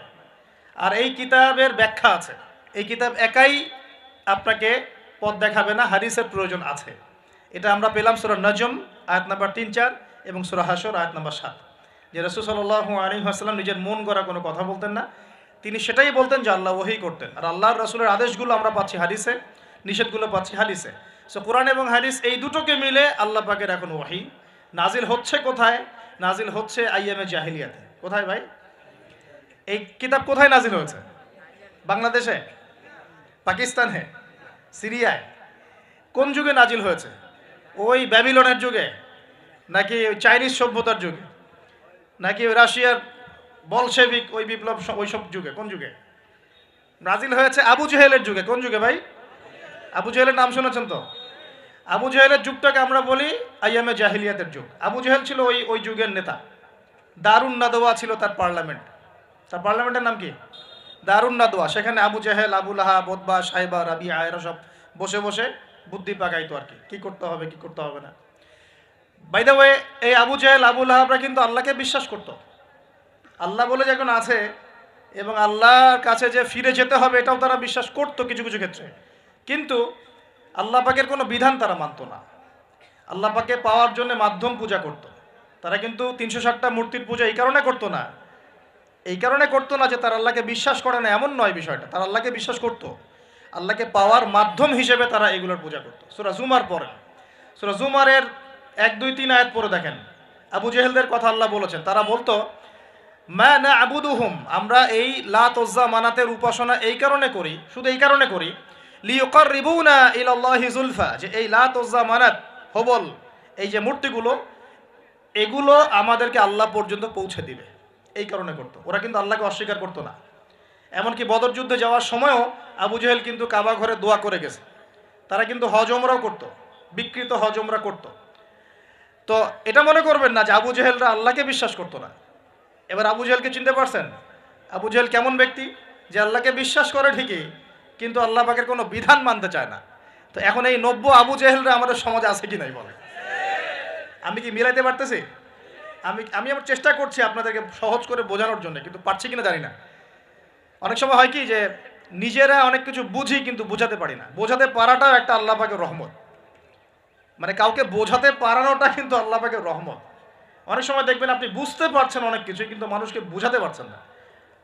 আর এই কিতাবের ব্যাখ্যা আছে। এই কিতাব একাই আপনাকে পথ দেখাবে না, হাদিসের প্রয়োজন আছে। এটা আমরা পেলাম সূরা নজম আয়াত নাম্বার 3-4 এবং সূরা হাশর আয়াত নাম্বার 7, যে রাসূল সাল্লাল্লাহু আলাইহি ওয়াসাল্লাম নিজের মন গড়া কোনো কথা বলতেন না। তিনি সেটাই বলতেন যে আল্লাহ ওহী করতেন। আর আল্লাহর রাসূলের আদেশগুলো আমরা পাচ্ছি হাদিসে, নিষেধগুলো পাচ্ছি হাদিসে। সো কোরআন এবং হাদিস এই দুটোকে মিলে আল্লাহ পাকের এখন ওহী নাজিল হচ্ছে। কোথায় নাজিল হচ্ছে? আইয়ামে জাহিলিয়াতে। কোথায় ভাই? এই কিতাব কোথায় নাজিল হয়েছে? বাংলাদেশে, পাকিস্তানে, সিরিয়ায়? কোন যুগে নাজিল হয়েছে? ওই ব্যাবিলনের যুগে, নাকি ওই চাইনিজ সভ্যতার যুগে, নাকি ওই রাশিয়ার বলশেভিক ওই বিপ্লব ওইসব যুগে? কোন যুগে নাজিল হয়েছে? আবু জেহেলের যুগে। কোন যুগে ভাই? আবু জেহেলের নাম শুনেছেন তো? আবু জেহেলের যুগটাকে আমরা বলি আইয়ামে জাহিলিয়াতের যুগ। আবু জেহেল ছিল ওই যুগের নেতা। দারুন নাদওয়া ছিল তার পার্লামেন্ট। তার পার্লামেন্টের নাম কি? দারুন নাদওয়া। সেখানে আবু জেহেল, আবু লাহাব, উতবা, সাইবা, রাবিয়া এরা সব বসে বসে বুদ্ধি পাকাইতো আর কি, কি করতে হবে কি করতে হবে না। বাই দ্য ওয়ে, এই আবু জেহেল, আবু লাহাবরা কিন্তু আল্লাহকে বিশ্বাস করত। আল্লাহ বলে যখন আছে এবং আল্লাহর কাছে যে ফিরে যেতে হবে এটাও তারা বিশ্বাস করত কিছু কিছু ক্ষেত্রে। কিন্তু আল্লাহ পাকের কোনো বিধান তারা মানত না। আল্লাহ পাকে পাওয়ার জন্য মাধ্যম পূজা করত। তারা কিন্তু 360টা মূর্তির পূজা এই কারণে করতো না, যে তারা আল্লাহকে বিশ্বাস করে না এমন নয় বিষয়টা। তারা আল্লাহকে বিশ্বাস করত, আল্লাহকে পাওয়ার মাধ্যম হিসেবে তারা এগুলোর পূজা করত। সূরা জুমার পরে, সূরা জুমারের 1, 2, 3 আয়াত পরে দেখেন আবু জেহেলদের কথা আল্লাহ বলেছেন। তারা বলতো, মা না'বুদুহুম, আমরা এই লাত উজ্জা মানাতের উপাসনা এই কারণে করি, শুধু এই কারণে করি, লিয়ুকাররিবুনা ইলাল্লাহি যুলফা, যে এই লাত উজ্জা মানাত হবল এই যে মূর্তিগুলো, এগুলো আমাদেরকে আল্লাহ পর্যন্ত পৌঁছে দিবে, এই কারণে করতো। ওরা কিন্তু আল্লাহকে অস্বীকার করতো না। এমনকি বদর যুদ্ধে যাওয়ার সময়ও আবু জেহেল কিন্তু কাবা ঘরে দোয়া করে গেছে। তারা কিন্তু হজ ওমরাও করতো, বিকৃত হজ ওমরা করতো। তো এটা মনে করবেন না যে আবু জেহেলরা আল্লাহকে বিশ্বাস করতো না। এবার আবু জেহেলকে চিনতে পারছেন? আবু জেহেল কেমন ব্যক্তি? যে আল্লাহকে বিশ্বাস করে ঠিকই, কিন্তু আল্লাহ পাকের কোনো বিধান মানতে চায় না। তো এখন এই নব্য আবু জেহেলরা আমাদের সমাজে আছে কি নাই বলে? আমি কি মিলাইতে পারতেছি? আমি আমার চেষ্টা করছি আপনাদেরকে সহজ করে বোঝানোর জন্য, কিন্তু পারছি কিনা জানি না। অনেক সময় হয় কি যে নিজেরা অনেক কিছু বুঝি কিন্তু বোঝাতে পারি না। বোঝাতে পারাটাও একটা আল্লাহ পাকের রহমত। মানে কাউকে বোঝাতে পারানোটা কিন্তু আল্লাহ পাকের রহমত। অনেক সময় দেখবেন আপনি বুঝতে পারছেন অনেক কিছু, কিন্তু মানুষকে বোঝাতে পারছেন না।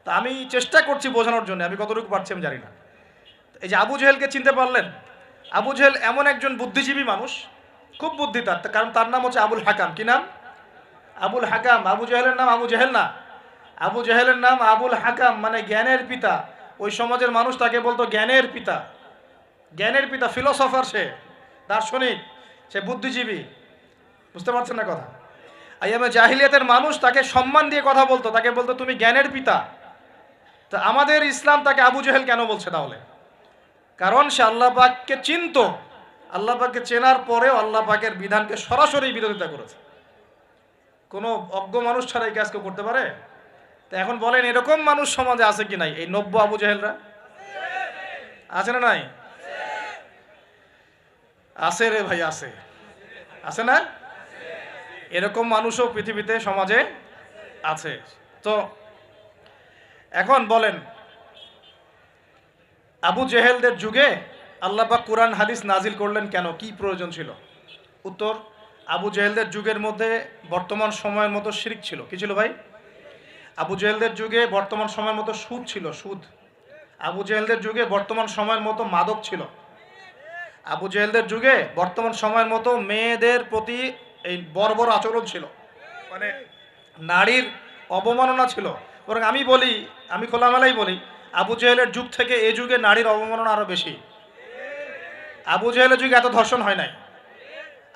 তা আমি চেষ্টা করছি বোঝানোর জন্য, আমি কতটুকু পারছি আমি জানি না। এই যে আবু জেহেলকে চিনতে পারলেন? আবু জেহেল এমন একজন বুদ্ধিজীবী মানুষ, খুব বুদ্ধি তার, কারণ তার নাম হচ্ছে আবুল হাকাম। কি নাম? আবুল হাকাম। আবু জেহেলের নাম আবু জেহেল না, আবু জেহেলের নাম আবুল হাকাম, মানে জ্ঞানের পিতা। ওই সমাজের মানুষ তাকে বলতো জ্ঞানের পিতা। জ্ঞানের পিতা, ফিলোসফার, সে দার্শনিক, সে বুদ্ধিজীবী। বুঝতে পারছেন না কথা? আইয়ামে জাহিলিয়াতের মানুষ তাকে সম্মান দিয়ে কথা বলতো, তাকে বলতো তুমি জ্ঞানের পিতা। তা আমাদের ইসলাম তাকে আবু জেহেল কেন বলছে তাহলে? কারণ সে আল্লাহ পাককে চিনত। আল্লাহ পাককে চেনার পরেও আল্লাহ পাকের বিধানকে সরাসরি বিরোধিতা করেছে। কোনো অজ্ঞ মানুষ ছাড়া এই কাজ কেউ করতে পারে? তো এখন বলেন, এরকম মানুষ সমাজে আছে কি নাই? এই নব্য আবু জেহেলরা আছে না নাই? আছে রে ভাই, আছে। আছে না? এরকম মানুষও পৃথিবীতে সমাজে আছে। তো এখন বলেন, আবু জেহেলদের যুগে আল্লাহ পাক কুরআন হাদিস নাজিল করলেন কেন? কি প্রয়োজন ছিল? উত্তর, আবু জেহেলদের যুগের মধ্যে বর্তমান সময়ের মতো শিরক ছিল। কি ছিল ভাই? আবু জেহেলদের যুগে বর্তমান সময়ের মতো সুদ ছিল, সুদ। আবু জেহেলদের যুগে বর্তমান সময়ের মতো মাদক ছিল। আবু জেহেলদের যুগে বর্তমান সময়ের মতো মেয়েদের প্রতি এই বর্বর আচরণ ছিল, মানে নারীর অবমাননা ছিল। বরং আমি খোলামেলাই বলি, আবু জেহেলের যুগ থেকে এই যুগে নারীর অবমাননা আরো বেশি। আবু জেহেলের যুগে এত ধর্ষণ হয় নাই।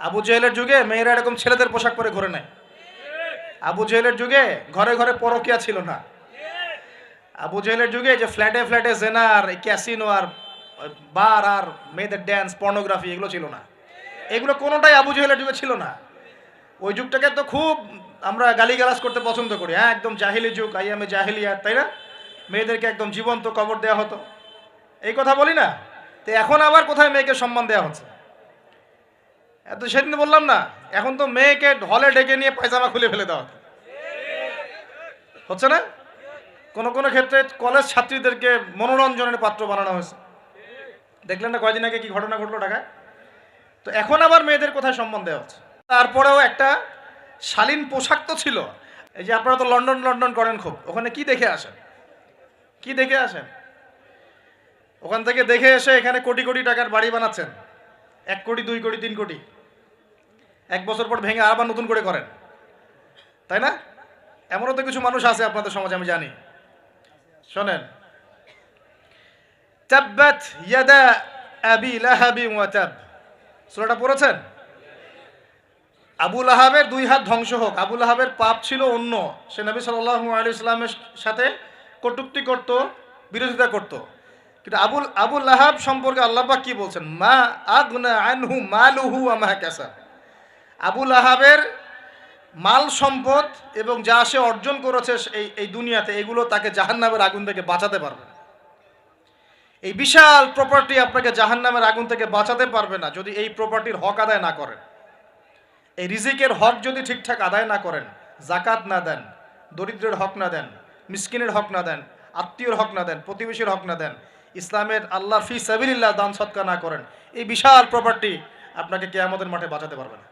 আবু জেহেলের যুগে মেয়েরা এরকম ছেলেদের পোশাক পরে ঘোরে নাই। আবু জেহেলের যুগে ঘরে ঘরে পরকিয়া ছিল না। আবু জেহেলের যুগে যে ফ্ল্যাটে ফ্ল্যাটে জেনা আর ক্যাসিনো আর বার আর মেয়েদের ড্যান্স, পর্নোগ্রাফি, এগুলো ছিল না। এগুলো কোনোটাই আবু জেহেলের যুগে ছিল না। ওই যুগটাকে তো খুব আমরা গালিগালাজ করতে পছন্দ করি। হ্যাঁ, একদম জাহিলি যুগ, আইয়ামে জাহিলিয়াত, তাই না? মেয়েদেরকে একদম জীবন্ত কবর দেওয়া হতো, এই কথা বলি না? তো এখন আবার কোথায় মেয়েকে সম্মান দেওয়া হচ্ছে? এত সেদিন বললাম না, এখন তো মেয়েকে হলে ডেকে নিয়ে পায়জামা খুলে ফেলে দেওয়া হচ্ছে না? কোন কোন ক্ষেত্রে কলেজ ছাত্রীদেরকে মনোরঞ্জনের পাত্র বানানো হয়েছে। দেখলেন না কয়দিন আগে কি ঘটনা ঘটলো ঢাকায়? তো এখন আবার মেয়েদের কোথায় সম্মান দেওয়া হচ্ছে? তারপরেও একটা শালীন পোশাক তো ছিল। এই যে আপনারা তো লন্ডন লন্ডন করেন খুব, ওখানে কি দেখে আসেন? কি দেখে আসেন? ওখান থেকে দেখে এসে এখানে কোটি কোটি টাকার বাড়ি বানাচ্ছেন, 1 কোটি 2 কোটি 3 কোটি। 1 বছর পর ভেঙে আবার নতুন করে করেন, তাই না? এমনও তো কিছু মানুষ আছে আপনাদের সমাজে, আমি জানি। শোনেন, তাব্বাত ইয়াদা আবি লাহাবি ওয়া তাব, সূরাটা পড়েছেন? আবু লাহাবের 2 হাত ধ্বংস হোক। আবু লাহাবের পাপ ছিল অন্য, সে নবী সাল্লাল্লাহু আলাইহি ওয়াসাল্লামের সাথে কটূক্তি করত, বিরোধিতা করত। কিন্তু আবু লাহাব সম্পর্কে আল্লাহ পাক কি বলছেন? মা আগনা আনহু মালুহু ওয়া মা কাসাব। আবু লাহাবের মাল সম্পদ এবং যা সে অর্জন করেছে এই দুনিয়াতে, এগুলো তাকে জাহান্নামের আগুন থেকে বাঁচাতে পারবে না। এই বিশাল প্রপার্টি আপনাকে জাহান্নামের আগুন থেকে বাঁচাতে পারবে না যদি এই প্রপার্টির হক আদায় না করেন। এই রিজিকের হক যদি ঠিকঠাক আদায় না করেন, জাকাত না দেন, দরিদ্রের হক না দেন, মিসকিনের হক না দেন, আত্মীয়র হক না দেন, প্রতিবেশীর হক না দেন, ইসলামের আল্লাহ ফি সাবিলিল্লাহ দান সদকা না করেন, এই বিশাল প্রপার্টি আপনাকে কিয়ামতের মাঠে বাঁচাতে পারবে না।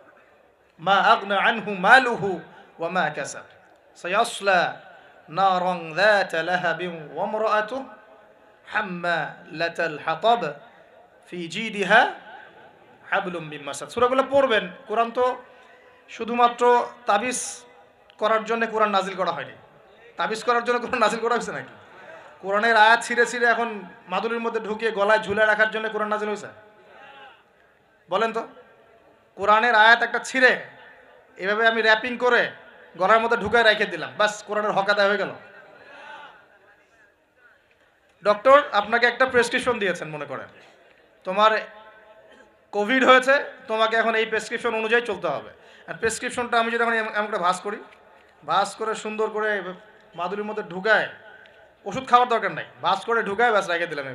মা আগনা আনহু মালুহু ওয়া মা কাসাব সায়াসলা নারান যাতা লাহাবিন ওয়া ইমরাআতুহু হাম্মালাতাল হাতাব ফি জিদিহা হাবলুম মিন মাসাদ। সূরাগুলো পড়বেন। কোরআন তো শুধুমাত্র তাবিজ করার জন্য কোরআন নাজিল করা হয়নি। তাবিজ করার জন্য কোরআন নাজিল করা হয়েছে নাকি? কোরআনের আয়াত ছিঁড়ে ছিঁড়ে এখন মাদুরির মধ্যে ঢুকিয়ে গলায় ঝুলে রাখার জন্য কোরআন নাজিল হয়েছে? বলেন তো, কোরআনের আয়াত একটা ছিঁড়ে এভাবে আমি র্যাপিং করে গলার মধ্যে ঢুকায় রেখে দিলাম, বাস কোরআনের হক আদায় হয়ে গেল? ডক্টর আপনাকে একটা প্রেসক্রিপশন দিয়েছেন, মনে করেন তোমার কোভিড হয়েছে, তোমাকে এখন এই প্রেসক্রিপশন অনুযায়ী চলতে হবে। আর প্রেসক্রিপশনটা আমি যদি এখন এমন করে ভাঁজ করি, ভাঁজ করে সুন্দর করে মাদুরির মধ্যে ঢুকায়, ওষুধ খাওয়ার দরকার নাই, ভাঁজ করে ঢুকায় ব্যাস রেখে দিলাম,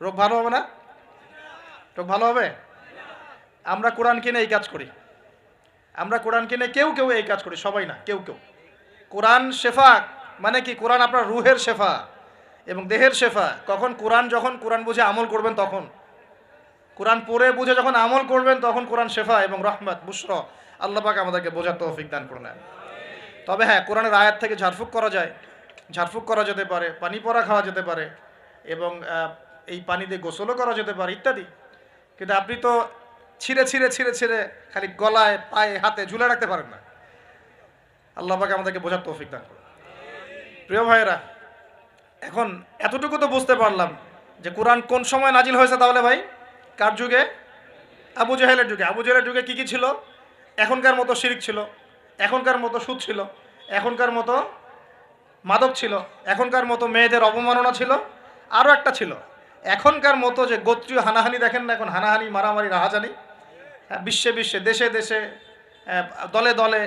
রোগ ভালো হবে না? রোগ ভালো হবে? আমরা কোরআন কিনে এই কাজ করি, আমরা কোরআন কিনে কেউ কেউ এই কাজ করি, সবাই না, কেউ কেউ। কোরআন শেফা মানে কি? কোরআন আপনার রুহের শেফা এবং দেহের শেফা। কখন? যখন কোরআন বুঝে আমল করবেন তখন, কোরআন পড়ে বুঝে যখন আমল করবেন তখন কোরআন শেফা এবং রহমত বুশরা। আল্লাহ পাক আমাদেরকে বোঝার তৌফিক দান করুন। তবে হ্যাঁ, কোরআনের আয়াত থেকে ঝাড়ফুঁক করা যায়, ঝাড়ফুঁক করা যেতে পারে, পানি পড়া খাওয়া যেতে পারে, এবং এই পানি দিয়ে গোসলও করা যেতে পারে ইত্যাদি। কিন্তু আপনি তো ছিঁড়ে ছিঁড়ে ছিঁড়ে ছিঁড়ে খালি গলায়, পায়ে, হাতে ঝুলে রাখতে পারেন না। আল্লাহ পাক আমাদেরকে বোঝার তৌফিক দান করুন। প্রিয় ভাইয়েরা, এখন এতটুকু তো বুঝতে পারলাম যে কোরআন কোন সময় নাজিল হয়েছে। তাহলে ভাই, কার যুগে? আবু জাহেলের যুগে। আবু জাহেলের যুগে কি কি ছিল? এখনকার মতো শিরক ছিল, এখনকার মতো সুদ ছিল, এখনকার মতো মাদক ছিল, এখনকার মতো মেয়েদের অবমাননা ছিল, আরও একটা ছিল এখনকার মতো যে গোত্রীয় হানাহানি, দেখেন না এখন হানাহানি, মারামারি, রাহাজানি, বিশ্বে বিশ্বে, দেশে দেশে, দলে দলে,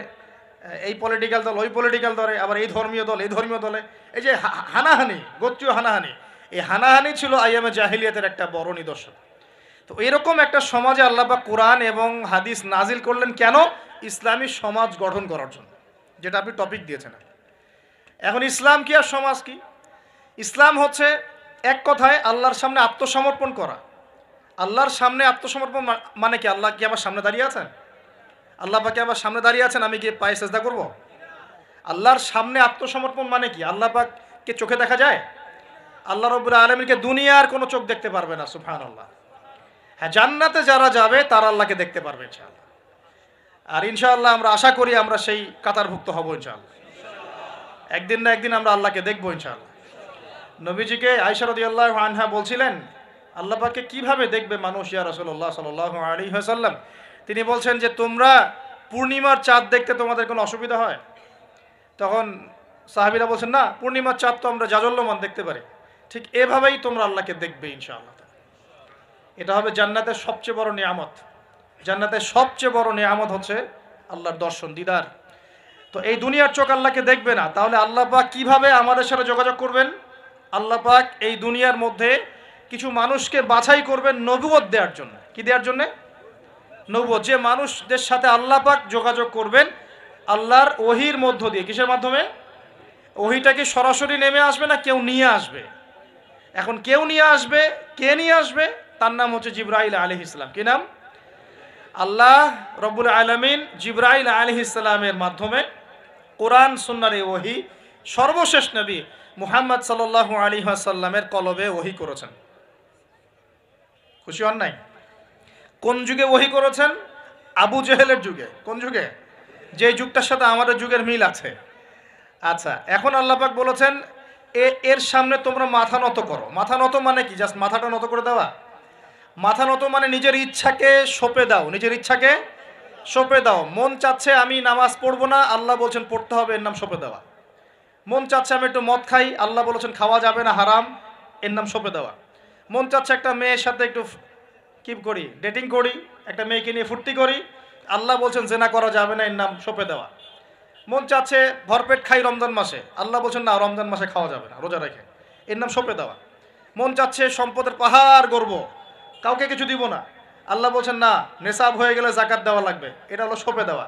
এই পলিটিক্যাল দল ওই পলিটিক্যাল দলে, আবার এই ধর্মীয় দল এই ধর্মীয় দলে, এই যে হানাহানি, গোত্রীয় হানাহানি, এই হানাহানি ছিল আইয়ামে জাহিলিয়াতের একটা বড় নিদর্শন। তো এরকম একটা সমাজে আল্লাহ পাক কোরআন এবং হাদিস নাজিল করলেন কেন? ইসলামী সমাজ গঠন করার জন্য, যেটা আপনি টপিক দিয়েছেন। এখন ইসলাম কি আর সমাজ কি? ইসলাম হচ্ছে এক কথায় আল্লাহর সামনে আত্মসমর্পণ করা। আল্লাহর সামনে আত্মসমর্পণ মানে কি? আল্লাহ কি আমার সামনে দাঁড়িয়ে আছেন? আল্লাহ পাকে আমার সামনে দাঁড়িয়ে আছেন, আমি গিয়ে পায়ে সেজদা করব? আল্লাহর সামনে আত্মসমর্পণ মানে কি? আল্লাহ পাককে চোখে দেখা যায়? আল্লাহ রাব্বুল আলামিনকে দুনিয়ার কোনো চোখ দেখতে পারবে না, সুবহানাল্লাহ। হ্যাঁ, জান্নাতে যারা যাবে তারা আল্লাহকে দেখতে পারবে ইনশাআল্লাহ। আর ইনশাআল্লাহ আমরা আশা করি আমরা সেই কাতারভুক্ত হব ইনশাআল্লাহ। একদিন না একদিন আমরা আল্লাহকে দেখবো ইনশাআল্লাহ। নবীজিকে আয়েশা রাদিয়াল্লাহু আনহা বলছিলেন, আল্লাহ পাককে কিভাবে দেখবে মানুষ ইয়া রাসূলুল্লাহ সাল্লাল্লাহু আলাইহি ওয়াসাল্লাম? তিনি বলছেন যে, তোমরা পূর্ণিমার চাঁদ দেখতে তোমাদের কোনো অসুবিধা হয়? তখন সাহাবীরা বলছেন, না, পূর্ণিমার চাঁদ তো আমরা জাজল্যমান দেখতে পারি। ঠিক এভাবেই তোমরা আল্লাহকে দেখবে ইনশাআল্লাহ। এটা হবে জান্নাতের সবচেয়ে বড় নিয়ামত। জান্নাতের সবচেয়ে বড় নিয়ামত হচ্ছে আল্লাহর দর্শন, দিদার। তো এই দুনিয়ার চোখ আল্লাহকে দেখবে না, তাহলে আল্লাহ পাক কিভাবে আমাদের সাথে যোগাযোগ করবেন? আল্লাহ পাক এই দুনিয়ার মধ্যে কিছু মানুষকে বাছাই করবেন নবুয়ত দেওয়ার জন্য। কি দেওয়ার জন্য? নবুয়ত। যে মানুষদের সাথে আল্লাহ পাক যোগাযোগ করবেন আল্লাহর ওহির মধ্য দিয়ে। কিসের মাধ্যমে? ওহিটা কি সরাসরি নেমে আসবে না কেউ নিয়ে আসবে? এখন কেউ নিয়ে আসবে, কে নিয়ে আসবে? তার নাম হচ্ছে জিবরাইল আলাইহিস সালাম। কি নাম? আল্লাহ রব্বুল আলামিন জিবরাইল আলাইহিস সালামের মাধ্যমে কোরআন সুন্নাহর এই ওহী সর্বশেষ নবী মুহাম্মদ সাল্লাল্লাহু আলাইহি ওয়াসাল্লামের কলবে ওহী করেছেন। খুশি হন নাই? কোন যুগে ওহী করেছেন? আবু জেহেলের যুগে। কোন যুগে? যে যুগটার সাথে আমাদের যুগের মিল আছে। আচ্ছা, এখন আল্লাহ পাক বলেছেন এর সামনে তোমরা মাথা নত করো। মাথা নত মানে কি? জাস্ট মাথাটা নত করে দেওয়া? মাথা নত মানে নিজের ইচ্ছাকে সঁপে দাও, নিজের ইচ্ছাকে সঁপে দাও। মন চাচ্ছে আমি নামাজ পড়বো না, আল্লাহ বলছেন পড়তে হবে, এর নাম সঁপে দেওয়া। মন চাচ্ছে আমি একটু মদ খাই, আল্লাহ বলেছেন খাওয়া যাবে না, হারাম, এর নাম সঁপে দেওয়া। মন চাচ্ছে একটা মেয়ের সাথে একটু কি করি, ডেটিং করি, একটা মেয়েকে নিয়ে ফুর্তি করি, আল্লাহ বলছেন জেনা করা যাবে না, এর নাম সঁপে দেওয়া। মন চাচ্ছে ভরপেট খাই রমজান মাসে, আল্লাহ বলছেন না, রমজান মাসে খাওয়া যাবে না, রোজা রেখে, এর নাম সঁপে দেওয়া। মন চাচ্ছে সম্পদের পাহাড় গর্ব, কাউকে কিছু দিব না, আল্লাহ বলছেন না, নেশাব হয়ে গেলে জাকাত দেওয়া লাগবে, এটা হলো সঁপে দেওয়া।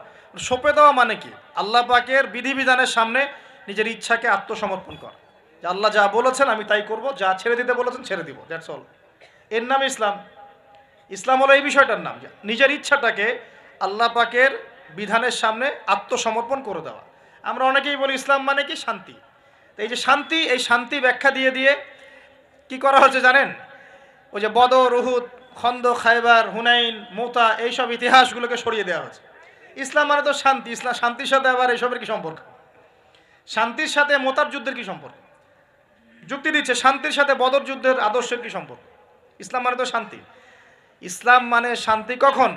সঁপে দেওয়া মানে কি? আল্লাহ পাকের বিধিবিধানের সামনে নিজের ইচ্ছাকে আত্মসমর্পণ কর, যে আল্লাহ যা বলেছেন আমি তাই করব, যা ছেড়ে দিতে বলেছেন ছেড়ে দিব, দ্যাটস অল। এর নাম ইসলাম। ইসলাম হলো এই বিষয়টার নাম, নিজের ইচ্ছাটাকে আল্লাহ পাকের বিধানের সামনে আত্মসমর্পণ করে দেওয়া। আমরা অনেকেই বলি ইসলাম মানে কি? শান্তি। তো এই যে শান্তি, এই শান্তি ব্যাখ্যা দিয়ে দিয়ে কি করা হচ্ছে জানেন? ওই যে বদর, উহুদ, খন্দক, খায়বার, হুনাইন, মুতা, এইসব ইতিহাসগুলোকে সরিয়ে দেওয়া হচ্ছে। ইসলাম মানে তো শান্তি। ইসলাম শান্তির সাথে আবার এইসবের কি সম্পর্ক? শান্তির সাথে মোতার যুদ্ধের কি সম্পর্ক? যুক্তি দিচ্ছে শান্তির সাথে বদর যুদ্ধের আদর্শের কি সম্পর্ক? ইসলাম মানে তো শান্তি। ইসলাম মানে শান্তি কখন?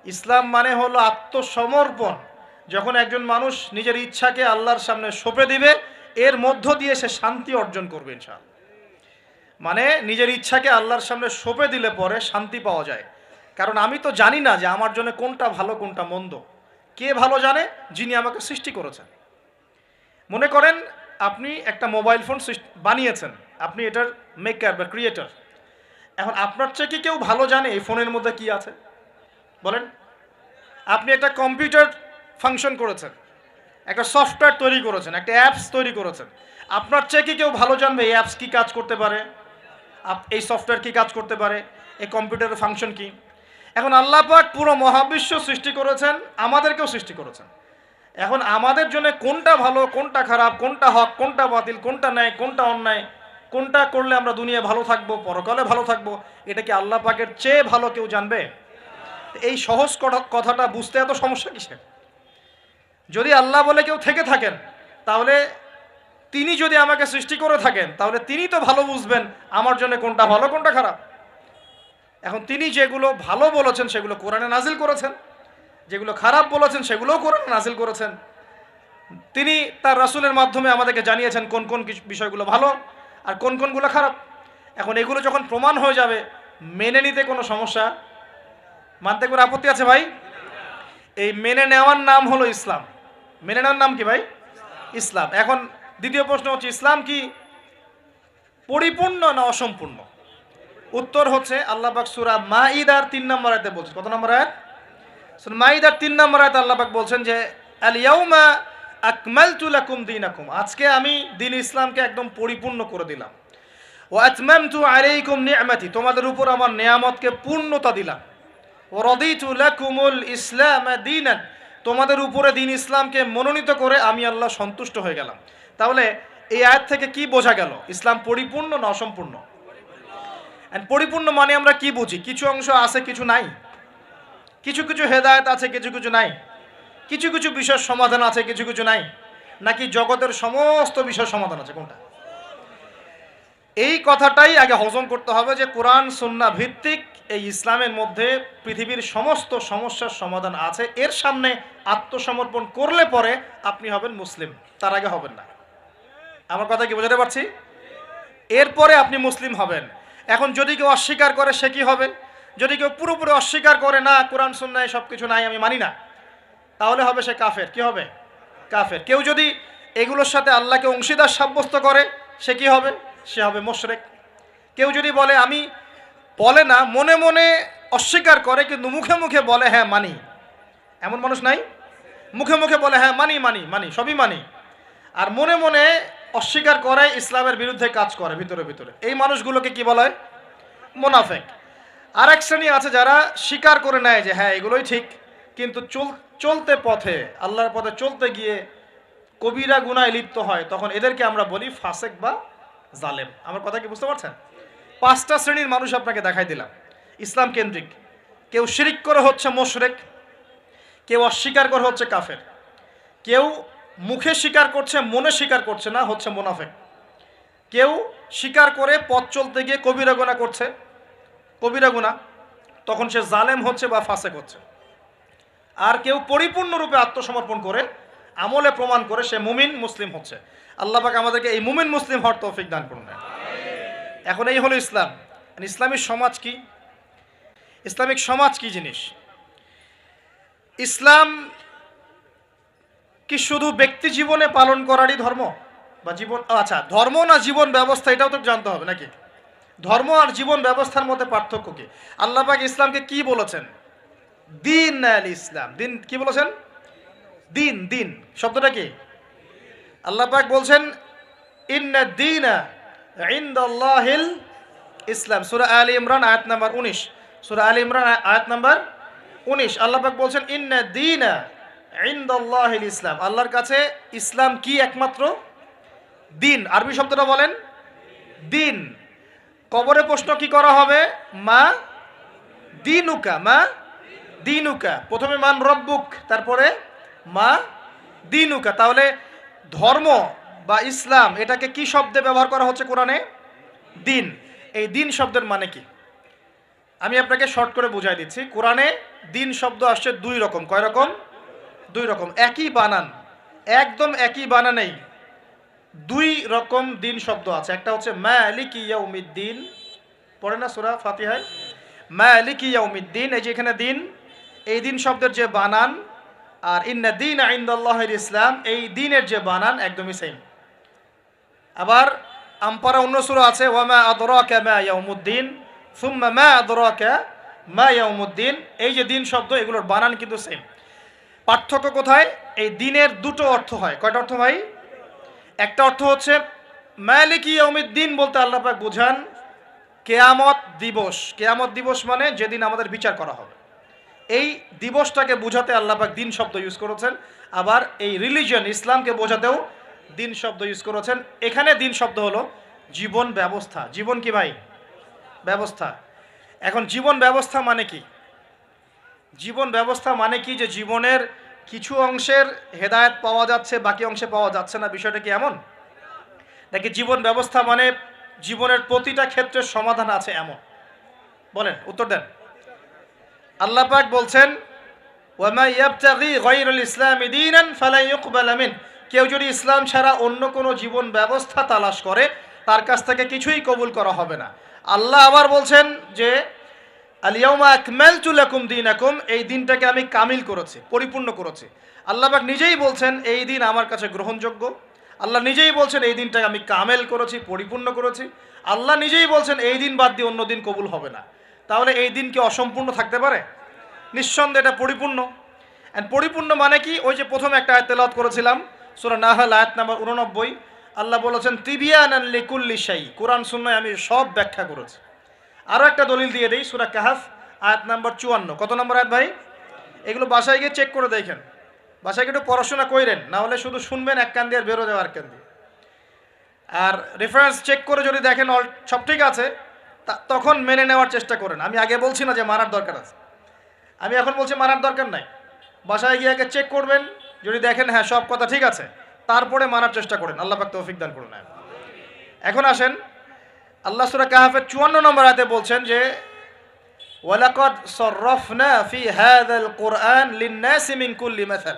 ইসলাম মানে হলো আত্মসমর্পণ। যখন একজন মানুষ নিজের ইচ্ছাকে আল্লাহর সামনে সঁপে দিবে, এর মধ্য দিয়ে সে শান্তি অর্জন করবে ইনশাআল্লাহ। মানে নিজের ইচ্ছাকে আল্লাহর সামনে সঁপে দিলে পরে শান্তি পাওয়া যায়। কারণ আমি তো জানি না যে আমার জন্য কোনটা ভালো কোনটা মন্দ। কে ভালো জানে? যিনি আমাকে সৃষ্টি করেছেন। মনে করেন আপনি একটা মোবাইল ফোন বানিয়েছেন, আপনি এটার মেকার বা ক্রিয়েটর। এখন আপনার চেয়ে কি কেউ ভালো জানে এই ফোনের মধ্যে কি আছে? বলেন। আপনি একটা কম্পিউটার ফাংশন করেছেন, একটা সফটওয়্যার তৈরি করেছেন, একটা অ্যাপস তৈরি করেছেন। আপনার চেয়ে কি কেউ ভালো জানবে এই অ্যাপস কী কাজ করতে পারে, এই সফটওয়্যার কী কাজ করতে পারে, এই কম্পিউটারের ফাংশন কি? এখন আল্লাহ পাক পুরো মহাবিশ্ব সৃষ্টি করেছেন, আমাদেরকেও সৃষ্টি করেছেন। এখন আমাদের জন্য কোনটা ভালো কোনটা খারাপ, কোনটা হক কোনটা বাতিল, কোনটা ন্যায় কোনটা অন্যায়, কোনটা করলে আমরা দুনিয়ায় ভালো থাকবো পরকালে ভালো থাকবো, এটা কি আল্লাহ পাকের চেয়ে ভালো কেউ জানবে? এই সহজ কথাটা বুঝতে এত সমস্যা কিসের? যদি আল্লাহ বলে কেউ থেকে থাকেন, তাহলে তিনি যদি আমাকে সৃষ্টি করে থাকেন, তাহলে তিনি তো ভালো বুঝবেন আমার জন্য কোনটা ভালো কোনটা খারাপ। এখন তিনি যেগুলো ভালো বলেছেন সেগুলো কোরআনে নাজিল করেছেন, যেগুলো খারাপ বলেছেন সেগুলোও কোরআনে নাজিল করেছেন। তিনি তার রাসূলের মাধ্যমে আমাদেরকে জানিয়েছেন কোন কোন বিষয়গুলো ভালো আর কোন কোনগুলো খারাপ। এখন এগুলো যখন প্রমাণ হয়ে যাবে, মেনে নিতে কোনো সমস্যা, মানতে কোনো আপত্তি আছে ভাই? এই মেনে নেওয়ার নাম হলো ইসলাম। মেনে নেওয়ার নাম কি ভাই? ইসলাম। এখন দ্বিতীয় প্রশ্ন হচ্ছে, ইসলাম কি পরিপূর্ণ না অসম্পূর্ণ? উত্তর হচ্ছে আল্লাহ পাক সূরা মাঈদার 3 নম্বর আয়াতে বলছেন। কত নম্বর আয়াত? সূরা মাঈদার 3 নম্বর আয়াতে আল্লাহ পাক বলছেন যে আল ইয়াউমা আকমালতু লাকুম দীনাকুম, আজকে আমি দ্বীন ইসলামকে একদম পরিপূর্ণ করে দিলাম। ওয়া আতমামতু আলাইকুম নি'মাতি, তোমাদের উপর আমার নিয়ামতকে পূর্ণতা দিলাম। ওয়া রাদিতু লাকুমুল ইসলাম দীনান, তোমাদের উপরে দ্বীন ইসলামকে মনোনীত করে আমি আল্লাহ সন্তুষ্ট হয়ে গেলাম। তাহলে এই আয়াত থেকে কি বোঝা গেল? ইসলাম পরিপূর্ণ না অসম্পূর্ণ? পরিপূর্ণ মানে আমরা কি বুঝি? কিছু অংশ আছে কিছু নাই, কিছু কিছু হেদায়েত আছে কিছু কিছু নাই, কিছু কিছু বিষয়ের সমাধান আছে কিছু কিছু নাই, নাকি জগতের সমস্ত বিষয়ের সমাধান আছে? কোনটা? এই কথাটাই আগে হজম করতে হবে যে কোরআন সুন্নাহ ভিত্তিক এই ইসলামের মধ্যে পৃথিবীর সমস্ত সমস্যার সমাধান আছে। এর সামনে আত্মসমর্পণ করলে পরে আপনি হবেন মুসলিম, তার আগে হবেন না। আমার কথা কি বোঝাতে পারছি? এরপরে আপনি মুসলিম হবেন। এখন যদি কেউ অস্বীকার করে সে কি হবে? যদি কেউ পুরোপুরি অস্বীকার করে, না কোরআন সুন্নাহ সব কিছু নাই আমি মানি না, তাহলে হবে সে কাফের। কি হবে? কাফের। কেউ যদি এগুলোর সাথে আল্লাহকে অংশীদার সাব্যস্ত করে সে কি হবে? সে হবে মুশরিক। কেউ যদি বলে আমি, বলে না মনে মনে অস্বীকার করে কিন্তু মুখে মুখে বলে হ্যাঁ মানি, এমন মানুষ নাই? মুখে মুখে বলে হ্যাঁ মানি মানি মানি সবই মানি, আর মনে মনে অস্বীকার করে, ইসলামের বিরুদ্ধে কাজ করে ভিতরে ভিতরে। এই মানুষগুলোকে কি বলা হয়? মুনাফিক। আর এক শ্রেণী আছে যারা স্বীকার করে নেয় যে হ্যাঁ এগুলোই ঠিক, কিন্তু চলতে পথে আল্লাহর পথে চলতে গিয়ে কবিরা গুনায় লিপ্ত হয়, তখন এদেরকে আমরা বলি ফাসেক বা জালেম। আমার কথা কি বুঝতে পারছেন? 5টা শ্রেণীর মানুষ আপনাকে দেখাই দিলাম ইসলাম কেন্দ্রিক। কেউ শিরিক করে হচ্ছে মুশরিক, কেউ অস্বীকার করে হচ্ছে কাফের, কেউ মুখে স্বীকার করছে মনে স্বীকার করছে না, হচ্ছে মুনাফিক, কেউ স্বীকার করে পথ চলতে গিয়ে কবিরা গুনাহ করছে, কবিরা গুনাহ, তখন সে জালেম হচ্ছে বা ফাসেক হচ্ছে। আর কেউ পরিপূর্ণরূপে আত্মসমর্পণ করে আমলে প্রমাণ করে সে মুমিন মুসলিম হচ্ছে। আল্লাহ পাক আমাদেরকে এই মুমিন মুসলিম হওয়ার তৌফিক দান করুন। এখন এই হলো ইসলাম। ইসলামিক সমাজ কি? ইসলামিক সমাজ কি জিনিস? ইসলাম কি শুধু ব্যক্তি জীবনে পালন করারই ধর্ম বা জীবন? আচ্ছা, ধর্ম না জীবন ব্যবস্থা, এটাও তো জানতে হবে নাকি? ধর্ম আর জীবন ব্যবস্থার মধ্যে পার্থক্য কি? আল্লাহ পাক ইসলামকে কি বলেছেন? দিন আল ইসলাম। দিন কি বলেছেন? দিন। দিন শব্দটা কি? আল্লাহ পাক বলছেন ইন্না দীনা ইনদাল্লাহিল ইসলাম। সূরা আলে ইমরান আয়াত নাম্বার 19। সূরা আলে ইমরান আয়াত নাম্বার 19 আল্লাহ পাক বলছেন ইন্না দীনা ইনদাল্লাহিল ইসলাম। আল্লাহর কাছে ইসলাম কি? একমাত্র দিন। আরবি শব্দটা বলেন দিন। কবরে প্রশ্ন কি করা হবে? মা দিনুকা, মা দিনুকা। প্রথমে মান রব্বুক, তারপরে মা দিনুকা। তাহলে ধর্ম বা ইসলাম এটাকে কি শব্দে ব্যবহার করা হচ্ছে কোরআনে? দিন। এই দিন শব্দের মানে কি? আমি আপনাকে শর্ট করে বুঝাই দিচ্ছি। কোরআনে দিন শব্দ আসছে দুই রকম। কয় রকম? দুই রকম। একই বানান, একদম একই বানানেই দুই রকম দিন শব্দ আছে। একটা হচ্ছে মালিকি ইয়াউমিদ্দিন, পড়ে না সূরা ফাতিহায়, মালিকি ইয়াউমিদ্দিন, এই যে এখানে দিন, এই দিন শব্দের যে বানান আর ইন্না দীনা ইনদাল্লাহিল ইসলাম, এই দিনের যে বানান একদমই সেম। আবার আমপারা অন্য সূরা আছে ওয়ামা আদরাকা মা ইয়াউমুদ্দিন সুম্মা মা আদরাকা মা ইয়াউমুদ্দিন, এই যে দিন শব্দ এগুলোর বানান কিন্তু সেম। পার্থক্য কোথায়? এই দিনের দুটো অর্থ হয়। কয়টা অর্থ ভাই? একটা অর্থ হচ্ছে মালিকি ইয়াউমিদ্দিন বলতে আল্লাহ পাক বোঝান কিয়ামত দিবস। কিয়ামত দিবস মানে যেদিন আমাদের বিচার করা হবে, এই দিবসটাকে বোঝাতে আল্লাহ পাক দিন শব্দ ইউজ করেছেন। আবার এই রিলিজিয়ন ইসলামকে বোঝাতেও দিন শব্দ ইউজ করেছেন। এখানে দিন শব্দ হলো জীবন ব্যবস্থা। জীবন কি ভাই? ব্যবস্থা। এখন জীবন ব্যবস্থা মানে কি? জীবন ব্যবস্থা মানে কি যে জীবনের কিছু অংশের হেদায়েত পাওয়া যাচ্ছে, বাকি অংশে পাওয়া যাচ্ছে না, বিষয়টা কি এমন নাকি জীবন ব্যবস্থা মানে জীবনের প্রতিটা ক্ষেত্রের সমাধান আছে এমন? বলেন, উত্তর দেন। আল্লাহ পাক বলছেন ওয়ামা ইয়াবতাগি গায়রুল ইসলামি দীনান ফালা ইউকবালা মিন, কেউ যদি ইসলাম ছাড়া অন্য কোনো জীবন ব্যবস্থা তালাশ করে তার কাছ থেকে কিছুই কবুল করা হবে না। আল্লাহ আবার বলছেন যে আল ইয়াউমা আকমালতু লাকুম দীনাকুম, এই দিনটাকে আমি কামিল করেছি, পরিপূর্ণ করেছি। আল্লাহ পাক নিজেই বলছেন এই দিন আমার কাছে গ্রহণযোগ্য। আল্লাহ নিজেই বলছেন এই দিনটাকে আমি কামেল করেছি, পরিপূর্ণ করেছি। আল্লাহ নিজেই বলছেন এই দিন বাদ দিয়ে অন্য দিন কবুল হবে না। তাহলে এই দিন কি অসম্পূর্ণ থাকতে পারে? নিঃসন্দেহে এটা পরিপূর্ণ। অ্যান্ড পরিপূর্ণ মানে কি? ওই যে প্রথমে একটা আয়াত তেলাওয়াত করেছিলাম সূরা নাহল আয়াত নাম্বার 89, আল্লাহ বলেছেন তিবিয়ানান লিকুল্লি শাই, কোরআন সুন্নাহয় আমি সব ব্যাখ্যা করেছি। আরও একটা দলিল দিয়ে দেই, সূরা কাহাফ আয়াত নাম্বার 54। কত নম্বর আয়াত ভাই? এগুলো বাসায় গিয়ে চেক করে দেখেন, বাসায় গিয়ে একটু পড়াশোনা করেন, না হলে শুধু শুনবেন এক কান দিয়ে আর বেরো যাওয়ার কান দিয়ে। আর রেফারেন্স চেক করে যদি দেখেন সব ঠিক আছে তখন মেনে নেওয়ার চেষ্টা করেন। আমি আগে বলছি না যে মানার দরকার আছে, আমি এখন বলছি মানার দরকার নাই। বাসায় গিয়ে আগে চেক করবেন, যদি দেখেন হ্যাঁ সব কথা ঠিক আছে তারপরে মানার চেষ্টা করেন। আল্লাহ পাক তৌফিক দান করুন। এখন আসেন, আল্লাহ সূরা কাহাফের 54 নম্বর আয়াতে বলছেন যে ওয়ালাকাদ সাররাফনা ফি হাযাল কুরআন লিন-নাসি মিন কুল্লি মাসাল,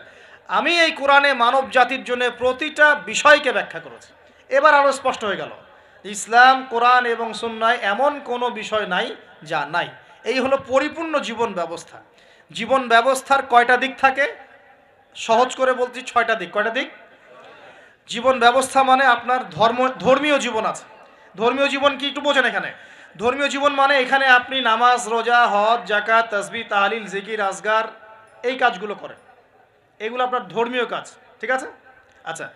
আমি এই কোরআনে মানব জাতির জন্য প্রতিটা বিষয়কে ব্যাখ্যা করেছি। এবার আরও স্পষ্ট হয়ে গেল ইসলাম, কোরআন এবং সুন্নাহয় এমন কোনো বিষয় নাই যা নাই। এই হলো পরিপূর্ণ জীবন ব্যবস্থা। জীবন ব্যবস্থার কয়টা দিক থাকে? সহজ করে বলছি 6টা দিক। কয়টা দিক? জীবন ব্যবস্থা মানে আপনার ধর্মীয় জীবন আছে। ধর্মীয় জীবন কি একটু বোঝেন এখানে? ধর্মীয় জীবন মানে এখানে আপনি নামাজ, রোজা, হজ, যাকাত, তাসবিহ, তাহলিল, জিকির, আজগার এই কাজগুলো করেন, এগুলো আপনার ধর্মীয় কাজ। ঠিক আছে? আচ্ছা,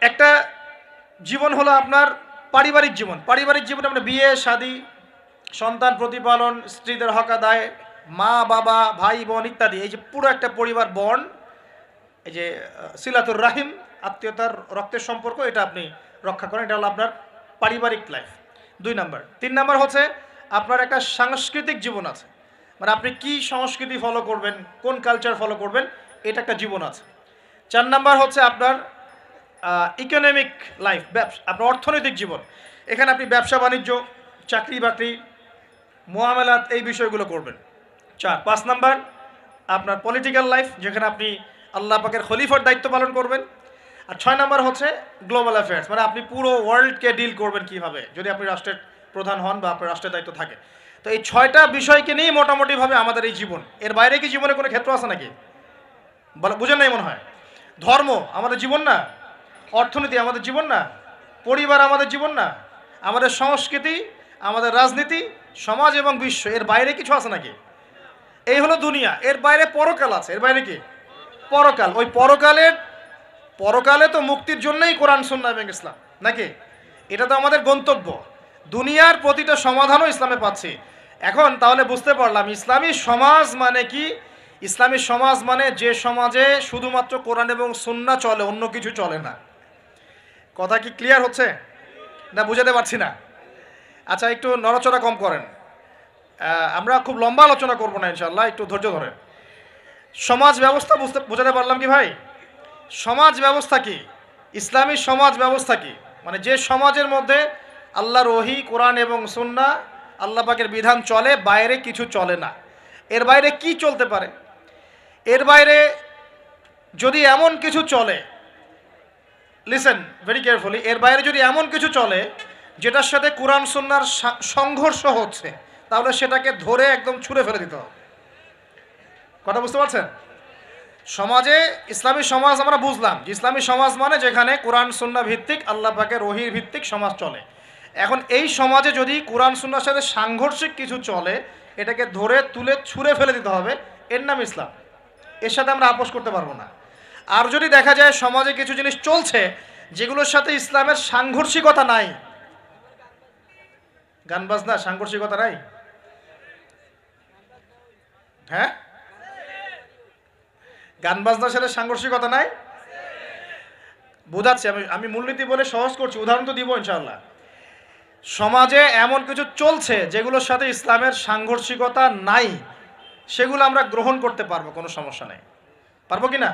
একটা জীবন হলো আপনার পারিবারিক জীবন। পারিবারিক জীবনে আপনার বিয়ে শাদী, সন্তান প্রতিপালন, স্ত্রীদের হক আদায়, মা বাবা, ভাই বোন ইত্যাদি, এই যে পুরো একটা পরিবার বন্ড, এই যে সিলাতুর রাহিম, আত্মীয়তার রক্তের সম্পর্ক, এটা আপনি রক্ষা করেন। এটা হলো আপনার পারিবারিক লাইফ। 2 নাম্বার। 3 নাম্বার হচ্ছে আপনার একটা সাংস্কৃতিক জীবন আছে, মানে আপনি কি সংস্কৃতি ফলো করবেন, কোন কালচার ফলো করবেন, এটা একটা জীবন আছে। 4 নাম্বার হচ্ছে আপনার ইকোনমিক লাইফ, আপনার অর্থনৈতিক জীবন। এখানে আপনি ব্যবসা বাণিজ্য, চাকরি বাকরি, মুআমালাত এই বিষয়গুলো করবেন। 5 নাম্বার আপনার পলিটিক্যাল লাইফ, যেখানে আপনি আল্লাহ পাকের খলিফার দায়িত্ব পালন করবেন। আর 6 নাম্বার হচ্ছে গ্লোবাল অ্যাফেয়ার্স, মানে আপনি পুরো ওয়ার্ল্ডকে ডিল করবেন কিভাবে, যদি আপনি রাষ্ট্রের প্রধান হন বা আপনার রাষ্ট্রের দায়িত্ব থাকে। তো এই 6টা বিষয়কে নিয়ে মোটামুটিভাবে আমাদের এই জীবন। এর বাইরে কি জীবনে কোনো ক্ষেত্র আছে নাকি? বুঝেন নাই মনে হয়? ধর্ম আমাদের জীবন না? অর্থনীতি আমাদের জীবন না? পরিবার আমাদের জীবন না? আমাদের সংস্কৃতি, আমাদের রাজনীতি, সমাজ এবং বিশ্ব, এর বাইরে কিছু আছে নাকি? এই হলো দুনিয়া। এর বাইরে পরকাল আছে। এর বাইরে কি? পরকাল। ওই পরকালে তো মুক্তির জন্যই কোরআন সুন্নাহ এবং ইসলাম নাকি? এটা তো আমাদের গন্তব্য। দুনিয়ার প্রতিটা সমাধানও ইসলামে পাচ্ছি। এখন তাহলে বুঝতে পারলাম ইসলামী সমাজ মানে কি। ইসলামী সমাজ মানে যে সমাজে শুধুমাত্র কোরআন এবং সুন্নাহ চলে, অন্য কিছু চলে না। কথা কি ক্লিয়ার হচ্ছে না? বুঝাতে পারছি না? আচ্ছা, একটু নড়াচড়া কম করেন। আমরা খুব লম্বা আলোচনা করবো না ইনশাআল্লাহ, একটু ধৈর্য ধরেন। সমাজ ব্যবস্থা বুঝাতে পারলাম কি ভাই? সমাজ ব্যবস্থা কি? ইসলামী সমাজ ব্যবস্থা কি? মানে যে সমাজের মধ্যে আল্লাহর ওহী, কোরআন এবং সুন্নাহ আল্লাহ পাকের বিধান চলে, বাইরে কিছু চলে না। এর বাইরে কি চলতে পারে? এর বাইরে যদি এমন কিছু চলে, লিসেন ভেরি কেয়ারফুলি, এর বাইরে যদি এমন কিছু চলে যেটার সাথে কোরআন সুন্নাহর সংঘর্ষ হচ্ছে, তাহলে সেটাকে ধরে একদম ছুঁড়ে ফেলে দিতে হবে। কথা বুঝতে পারছেন? সমাজে ইসলামী সমাজ আমরা বুঝলাম যে ইসলামী সমাজ মানে যেখানে কোরআন সুন্নাহ ভিত্তিক, আল্লাহ পাকের ওহীর ভিত্তিক সমাজ চলে। এখন এই সমাজে যদি কোরআন সুন্নাহর সাথে সাংঘর্ষিক কিছু চলে, এটাকে ধরে তুলে ছুঁড়ে ফেলে দিতে হবে, এর নাম ইসলাম। এর সাথে আমরা আপোষ করতে পারবো না। আর যদি দেখা যায় সমাজে কিছু জিনিস চলছে যেগুলোর সাথে ইসলামের সাংঘর্ষিকতা নাই, গান বাজনা সাংঘর্ষিকতা নাই, হ্যাঁ, গান বাজনার সাথে সাংঘর্ষিকতা নাই, বোঝাচ্ছি আমি মূলনীতি বলে সহজ করছি, উদাহরণ তো দিব ইনশাআল্লাহ। সমাজে এমন কিছু চলছে যেগুলোর সাথে ইসলামের সাংঘর্ষিকতা নাই, সেগুলো আমরা গ্রহণ করতে পারবো, কোনো সমস্যা নেই। পারবো কি না?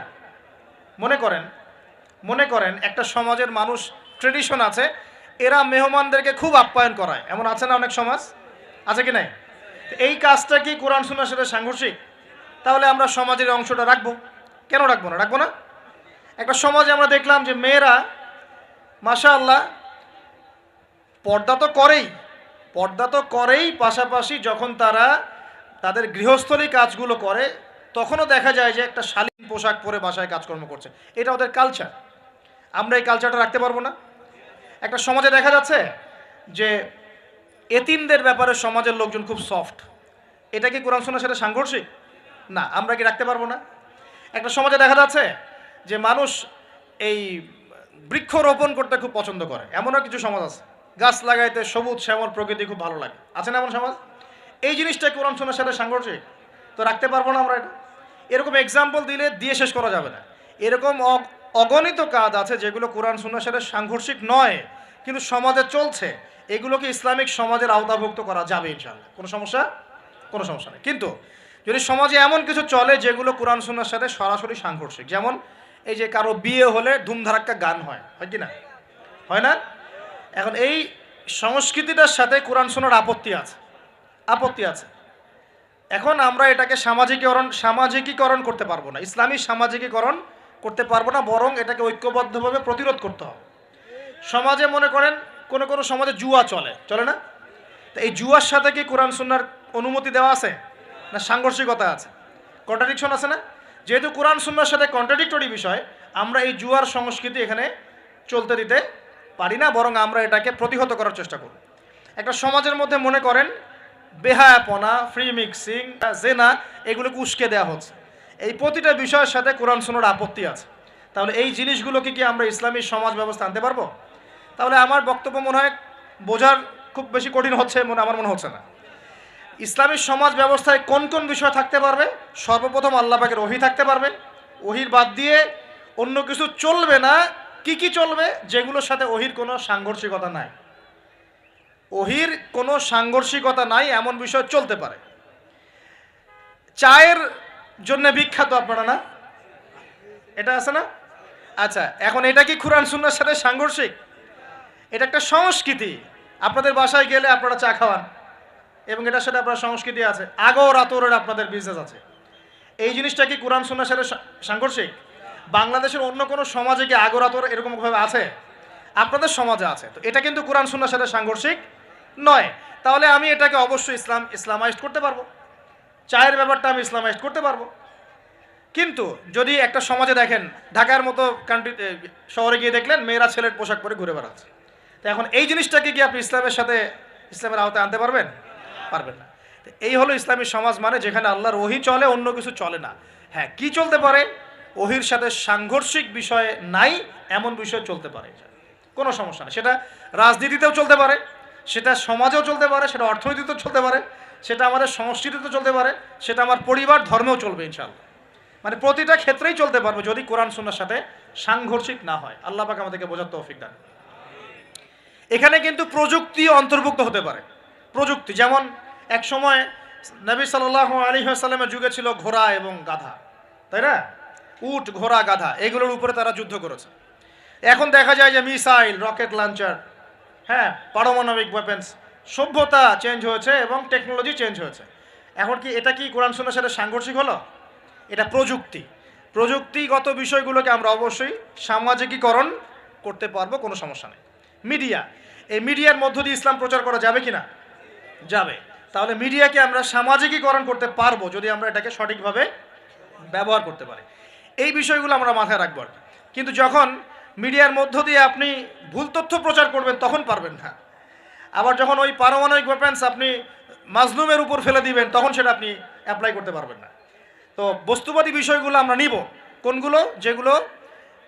মনে করেন একটা সমাজের মানুষ, ট্রেডিশন আছে, এরা মেহমানদেরকে খুব আপ্যায়ন করায়, এমন আছে না অনেক সমাজ, আছে কি নাই? এই কাজটা কি কোরআন সুন্নাহর সাথে সাংঘর্ষিক? তাহলে আমরা সমাজের অংশটা রাখবো কেন? রাখবো না? একটা সমাজে আমরা দেখলাম যে মেয়েরা মাশাআল্লাহ পর্দা তো করেই, পাশাপাশি যখন তারা তাদের গৃহস্থলী কাজগুলো করে তখনও দেখা যায় যে একটা শালীন পোশাক পরে বাসায় কাজকর্ম করছে। এটা ওদের কালচার। আমরা এই কালচারটা রাখতে পারবো না? একটা সমাজে দেখা যাচ্ছে যে এতিমদের ব্যাপারে সমাজের লোকজন খুব সফট, এটা কি কোরআন সুন্নাহর সাথে সাংঘর্ষিক? না, আমরা কি রাখতে পারবো না? একটা সমাজে দেখা যাচ্ছে যে মানুষ এই বৃক্ষরোপণ করতে খুব পছন্দ করে, এমনও কিছু সমাজ আছে, গাছ লাগাইতে সবুজ শ্যামল প্রকৃতি খুব ভালো লাগে, আছে না এমন সমাজ? এই জিনিসটা কোরআন সুন্নাহর সাথে সাংঘর্ষিক? তো রাখতে পারবো না আমরা এটা। এরকম এক্সাম্পল দিয়ে শেষ করা যাবে না। এরকম অগণিত কাজ আছে যেগুলো কোরআন সুন্নাহর সাথে সাংঘর্ষিক নয়, কিন্তু সমাজে চলছে, এগুলোকে ইসলামিক সমাজের আওতাভুক্ত করা যাবে ইনশাআল্লাহ, কোনো সমস্যা নেই। কিন্তু যদি সমাজে এমন কিছু চলে যেগুলো কোরআন সুন্নাহর সাথে সরাসরি সাংঘর্ষিক, যেমন এই যে কারো বিয়ে হলে ধুমধারাক্কা গান হয় কি না? হয় না? এখন এই সংস্কৃতিটার সাথে কোরআন সুন্নাহর আপত্তি আছে। এখন আমরা এটাকে সামাজিকীকরণ করতে পারবো না, ইসলামী সামাজিকীকরণ করতে পারবো না, বরং এটাকে ঐক্যবদ্ধভাবে প্রতিরোধ করতে হবে। সমাজে মনে করেন কোনো সমাজে জুয়া চলে না? তো এই জুয়ার সাথে কি কোরআন সুন্নাহর অনুমতি দেওয়া আছে না সাংঘর্ষিকতা আছে? কন্ট্রাডিকশন আছে না? যেহেতু কোরআন সুন্নাহর সাথে কন্ট্রাডিক্টরি বিষয়, আমরা এই জুয়ার সংস্কৃতি এখানে চলতে দিতে পারি না, বরং আমরা এটাকে প্রতিহত করার চেষ্টা করব। একটা সমাজের মধ্যে মনে করেন বেহায়াপনা, ফ্রি মিক্সিং, জেনা, এগুলোকে উস্কে দেওয়া হচ্ছে, এই প্রতিটা বিষয়ের সাথে কোরআন সুন্নাহর আপত্তি আছে। তাহলে এই জিনিসগুলোকে কি আমরা ইসলামী সমাজ ব্যবস্থা আনতে পারবো? তাহলে আমার বক্তব্য মনে হয় বোঝার খুব বেশি কঠিন হচ্ছে আমার মনে হচ্ছে না। ইসলামী সমাজ ব্যবস্থায় কোন কোন বিষয় থাকতে পারবে? সর্বপ্রথম আল্লাহ পাকের ওহী থাকতে পারবে, ওহীর বাদ দিয়ে অন্য কিছু চলবে না। কি চলবে? যেগুলোর সাথে ওহীর কোনো সাংঘর্ষিকতা নাই, এমন বিষয় চলতে পারে। চায়ের জন্য বিখ্যাত আপনারা না, এটা আছে না? আচ্ছা, এখন এটা কি কোরআন সুন্নাহর সাথে সাংঘর্ষিক? এটা একটা সংস্কৃতি। আপনাদের বাসায় গেলে আপনারা চা খাওয়ান এবং এটার সাথে আপনার সংস্কৃতি আছে, আগর আতরের আপনাদের বিজনেস আছে। এই জিনিসটা কি কোরআন সুন্নাহর সাথে সাংঘর্ষিক? বাংলাদেশের অন্য কোনো সমাজে কি আগর আতর এরকমভাবে আছে? আপনাদের সমাজে আছে। তো এটা কিন্তু কোরআন সুন্নাহর সাথে সাংঘর্ষিক নয়। তাহলে আমি এটাকে অবশ্যই ইসলামাইজড করতে পারবো, চায়ের ব্যাপারটা আমি ইসলামাইজড করতে পারবো। কিন্তু যদি একটা সমাজে দেখেন, ঢাকার মতো শহরে গিয়ে দেখলেন মেয়েরা ছেলের পোশাক পরে ঘুরে বেড়াচ্ছে, তো এখন এই জিনিসটাকে কি আপনি ইসলামের আওতায় আনতে পারবেন না। এই হলো ইসলামী সমাজ, মানে যেখানে আল্লাহর ওহী চলে, অন্য কিছু চলে না। হ্যাঁ, কি চলতে পারে? ওহীর সাথে সাংঘর্ষিক বিষয় নাই এমন বিষয় চলতে পারে, কোনো সমস্যা নেই। সেটা রাজনীতিতেও চলতে পারে, সেটা সমাজেও চলতে পারে, সেটা অর্থনীতিতেও চলতে পারে, সেটা আমাদের সংস্কৃতিতেও চলতে পারে, সেটা আমার পরিবার ধর্মেও চলবে ইনশাআল্লাহ। মানে প্রতিটা ক্ষেত্রেই চলতে পারবে যদি কোরআন সুন্নাহর সাথে সাংঘর্ষিক না হয়। আল্লাহ পাক আমাদেরকে বোঝার তৌফিক দান। এখানে কিন্তু প্রযুক্তি অন্তর্ভুক্ত হতে পারে। প্রযুক্তি যেমন এক সময় নবী সাল্লাল্লাহু আলাইহি ওয়াসাল্লামের যুগে ছিল ঘোড়া এবং গাধা, তাই না? উট, ঘোড়া, গাধা, এগুলোর উপরে তারা যুদ্ধ করেছে। এখন দেখা যায় যে মিসাইল, রকেট লঞ্চার, হ্যাঁ, পারমাণবিক ওয়েপেন্স, সভ্যতা চেঞ্জ হয়েছে এবং টেকনোলজি চেঞ্জ হয়েছে। এখন কি এটা কি কোরআন সুন্নাহর সাথে সাংঘর্ষিক হলো? এটা প্রযুক্তি, প্রযুক্তিগত বিষয়গুলোকে আমরা অবশ্যই সামাজিকীকরণ করতে পারবো, কোনো সমস্যা নেই। মিডিয়া, এই মিডিয়ার মধ্য দিয়ে ইসলাম প্রচার করা যাবে কি না? যাবে। তাহলে মিডিয়াকে আমরা সামাজিকীকরণ করতে পারবো যদি আমরা এটাকে সঠিকভাবে ব্যবহার করতে পারি। এই বিষয়গুলো আমরা মাথায় রাখবো। কিন্তু যখন মিডিয়ার মধ্য দিয়ে আপনি ভুল তথ্য প্রচার করবেন তখন পারবেন না। আবার যখন ওই পারমাণবিক ওয়েপন্স আপনি মাজলুমের উপর ফেলে দিবেন তখন সেটা আপনি অ্যাপ্লাই করতে পারবেন না। তো বস্তুবাদী বিষয়গুলো আমরা নিব, কোনগুলো? যেগুলো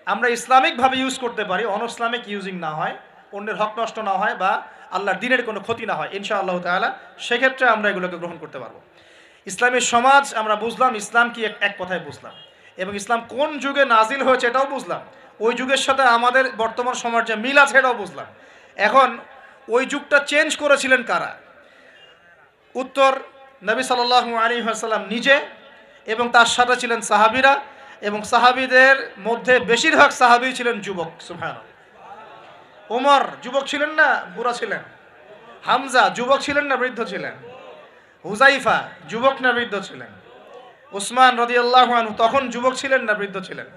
আমরা ইসলামিকভাবে ইউজ করতে পারি, অনইসলামিক ইউজিং না হয়, অন্যের হক নষ্ট না হয়, বা আল্লাহর দ্বীনের কোনো ক্ষতি না হয় ইনশাআল্লাহ তাআলা, সেক্ষেত্রে আমরা এগুলোকে গ্রহণ করতে পারবো। ইসলামের সমাজ আমরা বুঝলাম, ইসলাম কি এক কথায় বুঝলাম, এবং ইসলাম কোন যুগে নাজিল হয়েছে এটাও বুঝলাম, ওই যুগের সাথে আমাদের বর্তমান সমাজে মিল আছে এটাও বুঝলাম। এখন ওই যুগটা চেঞ্জ করেছিলেন কারা? উত্তর, নবী সাল্লাল্লাহু আলাইহি ওয়াসাল্লাম নিজে, এবং তার সাথে ছিলেন সাহাবীরা, এবং সাহাবীদের মধ্যে বেশিরভাগ সাহাবী ছিলেন যুবক। সুবহানাল্লাহ। ওমর যুবক ছিলেন না বুড়া ছিলেন? হামজা যুবক ছিলেন না বৃদ্ধ ছিলেন? হুজাইফা যুবক না বৃদ্ধ ছিলেন? উসমান রাদিয়াল্লাহু আনহু তখন যুবক ছিলেন না বৃদ্ধ ছিলেন?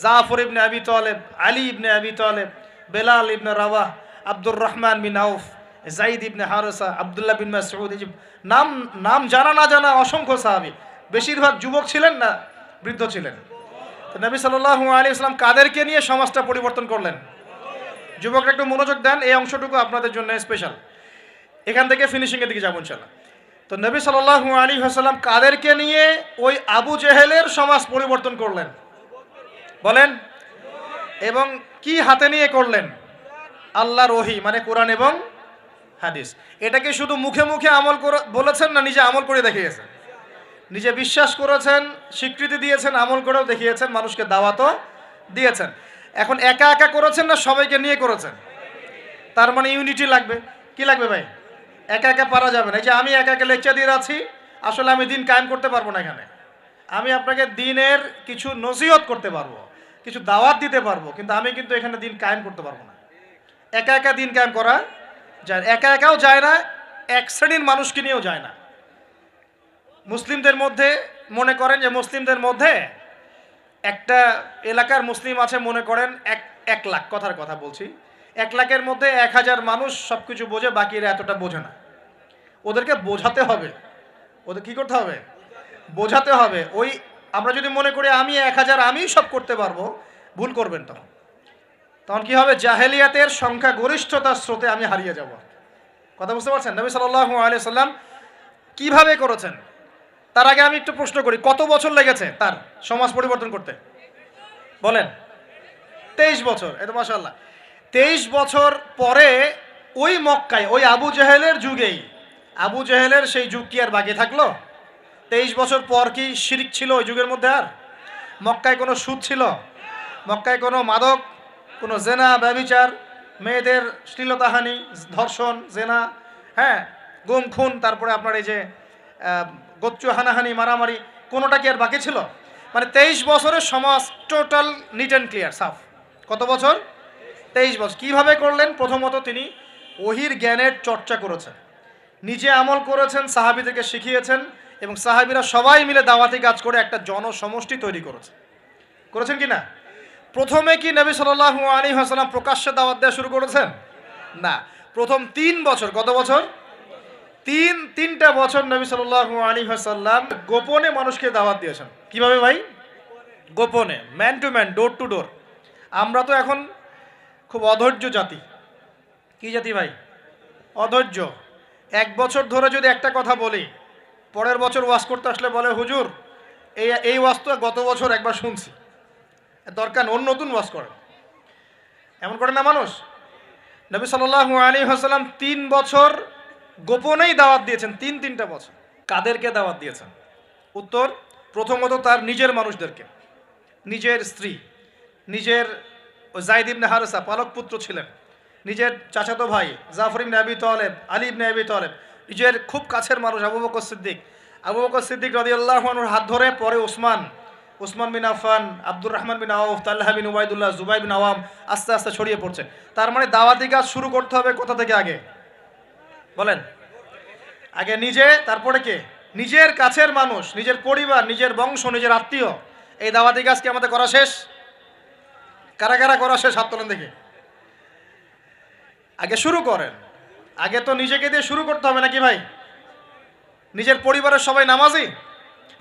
জাফর ইবনে আবি তালেব, আলী ইবনে আবি তালেব, বেলাল ইবনে রাওয়াহ, আব্দুর রহমান বিন আউফ, যাইদ ইবনে হারেসা, আব্দুল্লাহ বিন মাসউদ, নাম নাম জানা না জানা অসংখ্য সাহাবী, বেশিরভাগ যুবক ছিলেন না বৃদ্ধ ছিলেন? তো নবী সাল্লাল্লাহু আলাইহি ওয়াসাল্লাম কাদেরকে নিয়ে সমাজটা পরিবর্তন করলেন? যুবকরা একটু মনোযোগ দেন, এই অংশটুকু আপনাদের জন্য স্পেশাল। এখান থেকে ফিনিশিংয়ের দিকে যাবো ইনশাআল্লাহ। তো নবী সাল্লাল্লাহু আলাইহি ওয়াসাল্লাম কাদেরকে নিয়ে ওই আবু জেহেলের সমাজ পরিবর্তন করলেন? বলেন। এবং কি হাতে নিয়ে করলেন? আল্লাহর ওহী, মানে কোরআন এবং হাদিস। এটাকে শুধু মুখে মুখে আমল করে বলেছেন না নিজে আমল করে দেখিয়েছেন? নিজে বিশ্বাস করেছেন, স্বীকৃতি দিয়েছেন, আমল করেও দেখিয়েছেন, মানুষকে দাওয়াতও দিয়েছেন। এখন একা একা করেছেন না সবাইকে নিয়ে করেছেন? তার মানে ইউনিটি লাগবে। কি লাগবে ভাই? একা একা পারা যাবে না। এই যে আমি একা একা লেকচার দিয়ে যাচ্ছি, আসলে আমি দিন কায়েম করতে পারবো না। এখানে আমি আপনাকে দিনের কিছু নসিহত করতে পারবো, কিছু দাওয়াত দিতে পারবো, কিন্তু আমি কিন্তু এখানে দিন কায়েম করতে পারবো না। একা একা দিন কায়েম করা যায়, একা একাও যায় না, এক শ্রেণীর মানুষকে নিয়েও যায় না। মুসলিমদের মধ্যে মনে করেন যে মুসলিমদের মধ্যে একটা এলাকার মুসলিম আছে, মনে করেন এক লাখ, কথার কথা বলছি, 1 লাখের মধ্যে 1000 মানুষ সব কিছু বোঝে, বাকিরা এতটা বোঝে না। ওদেরকে বোঝাতে হবে। ওদের কি করতে হবে? বোঝাতে হবে। ওই আমরা যদি মনে করি আমি 1000 আমি সব করতে পারবো, ভুল করবেন। তখন কি হবে? জাহেলিয়াতের সংখ্যা গরিষ্ঠতার স্রোতে আমি হারিয়ে যাব। কথা বুঝতে পারছেন? নবী সাল্লাল্লাহু আলাইহি সাল্লাম কিভাবে করেছেন? তার আগে আমি একটু প্রশ্ন করি, কত বছর লেগেছে তার সমাজ পরিবর্তন করতে? বলেন। 23 বছর। এই তো মাশাআল্লাহ। 23 বছর পরে ওই মক্কায়, ওই আবু জেহেলের যুগেই, আবু জেহেলের সেই যুগ কি আর বাকি থাকলো? 23 বছর পর কি শিরক ছিল ওই যুগের মধ্যে? আর মক্কায় কোনো সুদ ছিল? মক্কায় কোনো মাদক, কোনো জেনা, ব্যভিচার, মেয়েদের শ্লীলতাহানি, ধর্ষণ, জেনা, হ্যাঁ, গুম খুন, তারপরে আপনার এই যে গোচ্চু হানাহানি, মারামারি, কোনোটা কি আর বাকি ছিল? মানে 23 বছরের সমাজ টোটাল নিট অ্যান্ড ক্লিয়ার, সাফ। কত বছর? 23 বছর। কীভাবে করলেন? প্রথমত তিনি ওহির জ্ঞানের চর্চা করেছেন, নিজে আমল করেছেন, সাহাবীদেরকে শিখিয়েছেন, এবং সাহাবীরা সবাই মিলে দাওয়াতি কাজ করে একটা জনসমষ্টি তৈরি করেছেন কি না? প্রথমে কি নবী সাল্লাল্লাহু আলাইহি ওয়াসাল্লাম প্রকাশ্যে দাওয়াত দেওয়া শুরু করেছেন? না। প্রথম 3 বছর, কত বছর? তিনটা বছর নবী সাল্লাল্লাহু আলাইহি ওয়াসাল্লাম গোপনে মানুষকে দাওয়াত দিয়েছেন। কিভাবে ভাই? গোপনে, man to man, door to door. আমরা তো এখন খুব অধৈর্য জাতি। কি জাতি ভাই? অধৈর্য। 1 বছর ধরে যদি একটা কথা বলি, পরের বছর ওয়াজ করতে আসলে বলে হুজুর এই ওয়াজ তো গত বছর একবার শুনছি, দরকার অন্য নতুন ওয়াজ করেন। এমন করে না মানুষ? নবী সাল্লাল্লাহু আলাইহি ওয়াসাল্লাম 3 বছর গোপনেই দাওয়াত দিয়েছেন। তিনটা বছর। কাদেরকে দাওয়াত দিয়েছেন? উত্তর, প্রথমত তার নিজের মানুষদেরকে, নিজের স্ত্রী, নিজের যায়েদ ইবনে হারেসা পালক পুত্র ছিলেন, নিজের চাচাতো ভাই জাফর ইবনে আবি তালেব, আলী ইবনে আবি তালেব, নিজের খুব কাছের মানুষ আবু বকর সিদ্দিক রাদিয়াল্লাহু আনহুর হাত ধরে পরে উসমান বিন আফফান, আব্দুর রহমান বিন আউফ, তালহা বিন উবাইদুল্লাহ, জুবাইর বিন আওয়াম, আস্তে আস্তে ছড়িয়ে পড়ছে। তার মানে দাওয়াতি কাজ শুরু করতে হবে কোথা থেকে? আগে বলেন, আগে নিজে, তারপরে কে? নিজের কাছের মানুষ, নিজের পরিবার, নিজের বংশ, নিজের আত্মীয়। এই দাওয়াতি কাজ কি আমাদের করা শেষ? কারা কারা করা শেষ হাত তোলেন দেখি। আগে শুরু করেন। আগে তো নিজেকে দিয়ে শুরু করতে হবে নাকি ভাই? নিজের পরিবারের সবাই নামাজি,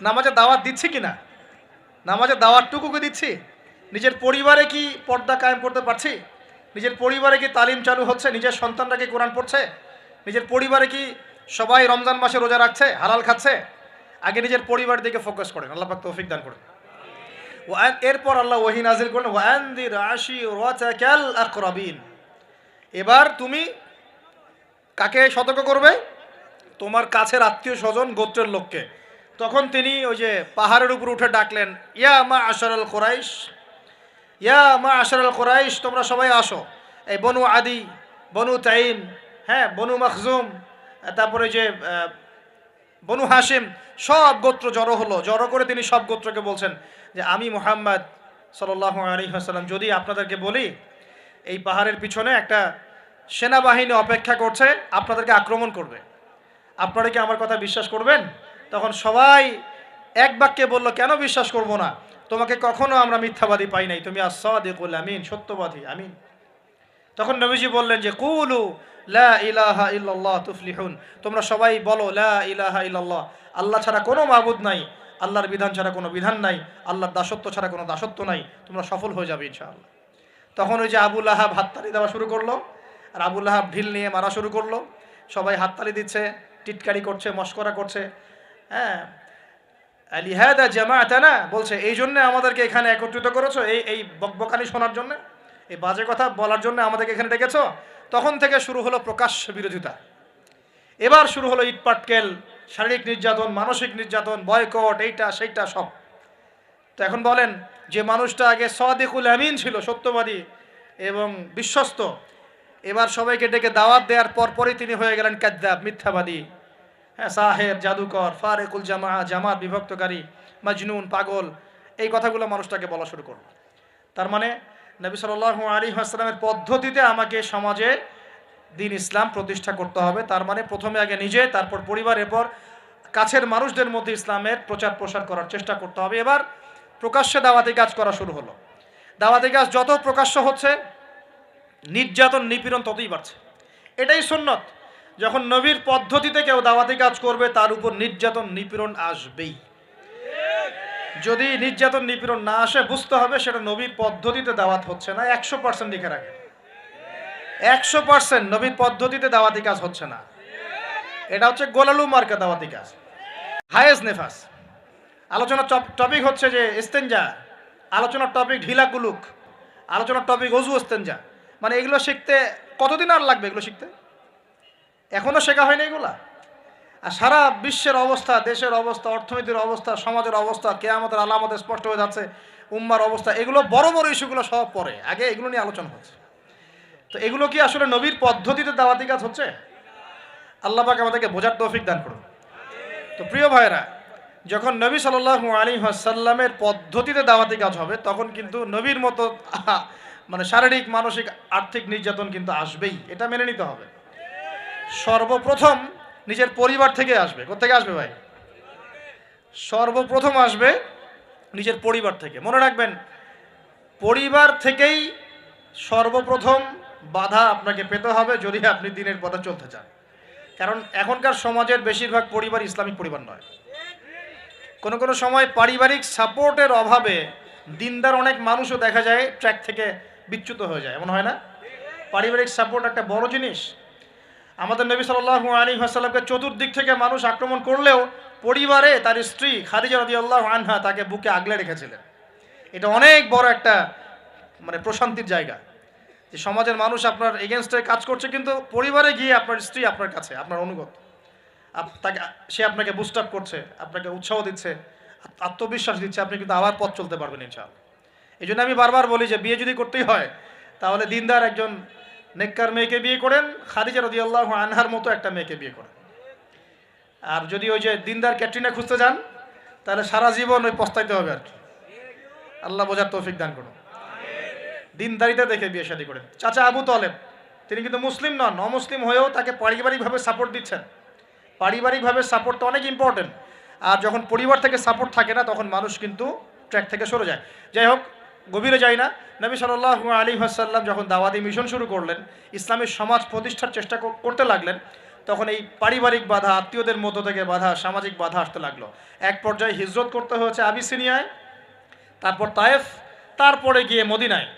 নামাজের দাওয়াত দিচ্ছি কিনা? নামাজের দাওয়াতটুকু কি দিচ্ছি? নিজের পরিবারে কি পর্দা কায়েম করতে পারছি? নিজের পরিবারে কি তালিম চালু হচ্ছে? নিজের সন্তানরা কি কোরআন পড়ছে? নিজের পরিবারে কি সবাই রমজান মাসে রোজা রাখছে, হালাল খাচ্ছে? আগে নিজের পরিবার দিকে ফোকাস করেন, আল্লাহ পাক তৌফিক দান করেন। এরপর আল্লাহ ওয়াহি নাজিল করলেন, ওয়ানদির আশিরাতাকাল আকরাবিন। এবার তুমি কাকে সতর্ক করবে? তোমার কাছের আত্মীয় স্বজন, গোত্রের লোককে। তখন তিনি ওই যে পাহাড়ের উপর উঠে ডাকলেন, ইয়া মা আশারাল কুরাইশ, ইয়া মা আশারাল কুরাইশ, তোমরা সবাই আসো। এই বনু আদি, বনু তাইম, হ্যাঁ, বনু মখজুম, তারপরে যে বনু হাশিম, সব গোত্র জড়ো হলো। জড়ো করে তিনি সব গোত্রকে বলছেন যে আমি মুহাম্মদ সাল্লাল্লাহু আলাইহি ওয়াসাল্লাম যদি আপনাদেরকে বলি এই পাহাড়ের পিছনে একটা সেনাবাহিনী অপেক্ষা করছে, আপনাদেরকে আক্রমণ করবে, আপনারা কি আমার কথা বিশ্বাস করবেন? তখন সবাই এক বাক্যে বলল, কেন বিশ্বাস করব না? তোমাকে কখনো আমরা মিথ্যাবাদী পাই নাই, তুমি আস-সাদিকুল আমিন, সত্যবাদী আমিন। তখন নবীজি বললেন যে কুলু লা ইলাহা ইল্লাল্লাহ তুফলিহুন, তোমরা সবাই বলো লা ইলাহা ইল্লাল্লাহ, আল্লাহ ছাড়া কোনো মাবুদ নাই, আল্লাহর বিধান ছাড়া কোনো বিধান নাই, আল্লাহর দাসত্ব ছাড়া কোনো দাসত্ব নাই, তোমরা সফল হয়ে যাবে ইনশাআল্লাহ। তখন ওই যে আবু লাহাব হাততালি দেওয়া শুরু করলো, আর আবু লাহাব ঢিল নিয়ে মারা শুরু করলো। সবাই হাততালি দিচ্ছে, টিটকারি করছে, মস্করা করছে। হ্যাঁ, লিহাদা জামাআতানা, বলছে এই জন্য আমাদেরকে এখানে একত্রিত করেছো, এই বকবকানি শোনার জন্য, এই বাজে কথা বলার জন্য আমাদেরকে এখানে ডেকেছো। তখন থেকে শুরু হলো প্রকাশ্য বিরোধিতা। এবার শুরু হলো ইটপাটকেল, শারীরিক নির্যাতন, মানসিক নির্যাতন, বয়কট, এইটা সেইটা সব। তো এখন বলেন, যে মানুষটা আগে সাদিকুল আমিন ছিল, সত্যবাদী এবং বিশ্বস্ত, এবার সবাইকে ডেকে দাওয়াত দেওয়ার পরপরই তিনি হয়ে গেলেন কাযযাব, মিথ্যাবাদী, হ্যাঁ, সাহের, জাদুকর, ফারেকুল জামাত বিভক্তকারী, মাজনুন, পাগল, এই কথাগুলো মানুষটাকে বলা শুরু করল। তার মানে নবী সাল্লাল্লাহু আলাইহি ওয়াসাল্লামের পদ্ধতিতে আমাকে সমাজে দ্বীন ইসলাম প্রতিষ্ঠা করতে হবে। তার মানে প্রথমে আগে নিজে, তারপর পরিবার, এরপর কাছের মানুষদের মধ্যে ইসলামের প্রচার প্রসার করার চেষ্টা করতে হবে। এবার প্রকাশ্যে দাওয়াতি কাজ করা শুরু হলো। দাওয়াতি কাজ যত প্রকাশ্য হচ্ছে, নির্যাতন নিপীড়ন ততই বাড়ছে। এটাই সুন্নত। যখন নবীর পদ্ধতিতে কেউ দাওয়াতি কাজ করবে, তার উপর নির্যাতন নিপীড়ন আসবেই। যদি নির্যাতন নিপীড়ন না আসে, বুঝতে হবে সেটা নবীর পদ্ধতিতে দাওয়াত হচ্ছে না। 100% লিখে রাখে, 100% নবীর পদ্ধতিতে দাওয়াতি কাজ হচ্ছে না। এটা হচ্ছে গোলালু মার্কা দাওয়াতি কাজ, হায়েজ নেফাস। আলোচনার টপিক হচ্ছে যে ইস্তেঞ্জা, আলোচনার টপিক ঢিলা কুলুক, আলোচনার টপিক অজু ইস্তেঞ্জা। মানে এগুলো শিখতে কতদিন আর লাগবে? এগুলো শিখতে এখনো শেখা হয়নি এগুলা। আর সারা বিশ্বের অবস্থা, দেশের অবস্থা, অর্থনীতির অবস্থা, সমাজের অবস্থা, কিয়ামতের আলামত স্পষ্ট হয়ে যাচ্ছে, উম্মার অবস্থা, এগুলো বড় বড় ইস্যুগুলো সব পরে, আগে এগুলো নিয়ে আলোচনা হচ্ছে। তো এগুলো কি আসলে নবীর পদ্ধতিতে দাওয়াতি কাজ হচ্ছে? আল্লাহ পাক আমাদেরকে বোঝার তৌফিক দান করুন। তো প্রিয় ভাইরা, যখন নবী সাল্লাল্লাহু আলাইহি ওয়াসাল্লামের পদ্ধতিতে দাওয়াতি কাজ হবে, তখন কিন্তু নবীর মতো মানে শারীরিক, মানসিক, আর্থিক নির্যাতন কিন্তু আসবেই, এটা মেনে নিতে হবে। সর্বপ্রথম নিজের পরিবার থেকে আসবে। কোথেকে আসবে ভাই? সর্বপ্রথম আসবে নিজের পরিবার থেকে। মনে রাখবেন, পরিবার থেকেই সর্বপ্রথম বাধা আপনাকে পেতে হবে যদি আপনি দ্বীনের পথে চলতে চান। কারণ এখনকার সমাজের বেশিরভাগ পরিবার ইসলামিক পরিবার নয়। কোনো কোনো সময় পারিবারিক সাপোর্টের অভাবে দিনদার অনেক মানুষও দেখা যায় ট্র্যাক থেকে বিচ্যুত হয়ে যায়, এমন হয় না? পারিবারিক সাপোর্ট একটা বড় জিনিস। আমাদের নবী সাল্লাল্লাহু আলাইহি ওয়াসাল্লামকে চতুর্দিক থেকে মানুষ আক্রমণ করলেও পরিবারে তার স্ত্রী খাদিজা রাদিয়াল্লাহু আনহা তাকে বুকে আগলে রেখেছিলেন। এটা অনেক বড় একটা মানে প্রশান্তির জায়গা, যে সমাজের মানুষ আপনার এগেনস্টে কাজ করছে, কিন্তু পরিবারে গিয়ে আপনার স্ত্রী আপনার কাছে, আপনার অনুগত, তাকে, সে আপনাকে বুস্ট আপ করছে, আপনাকে উৎসাহ দিচ্ছে, আত্মবিশ্বাস দিচ্ছে, আপনি কিন্তু আবার পথ চলতে পারবেন ইনশাআল্লাহ। এই জন্য আমি বারবার বলি যে বিয়ে যদি করতেই হয়, তাহলে দিনদার একজন নেককার মেয়েকে বিয়ে করেন, খাদিজা রাদিয়াল্লাহু আনহার মতো একটা মেয়েকে বিয়ে করেন। আর যদি ওই যে দিনদার ক্যাটরিনা খুঁজতে যান, তাহলে সারা জীবন ওই পস্তাইতে হবে আর কি। আল্লাহ বোঝার তৌফিক দান করুন। দিনদারিতা দেখে বিয়ে শাদী করেন। চাচা আবু তালেব তিনি কিন্তু মুসলিম নন, অমুসলিম হয়েও তাকে পারিবারিকভাবে সাপোর্ট দিচ্ছেন। পারিবারিকভাবে সাপোর্টটা অনেক ইম্পর্টেন্ট। আর যখন পরিবার থেকে সাপোর্ট থাকে না তখন মানুষ কিন্তু ট্র্যাক থেকে সরে যায়। যাই হোক, গভীরে যাই না। নবী সাল্লাল্লাহু আলাইহি ওয়াসাল্লাম যখন দাওয়াতি মিশন শুরু করলেন, ইসলামী সমাজ প্রতিষ্ঠার চেষ্টা করতে লাগলেন, তখন এই পারিবারিক বাধা, আত্মীয়দের মধ্য থেকে বাধা, সামাজিক বাধা আসতে লাগলো। এক পর্যায়ে হিজরত করতে হয়েছে আবিসিনিয়ায়, তারপর তায়েফ, তারপরে গিয়ে মদিনায়।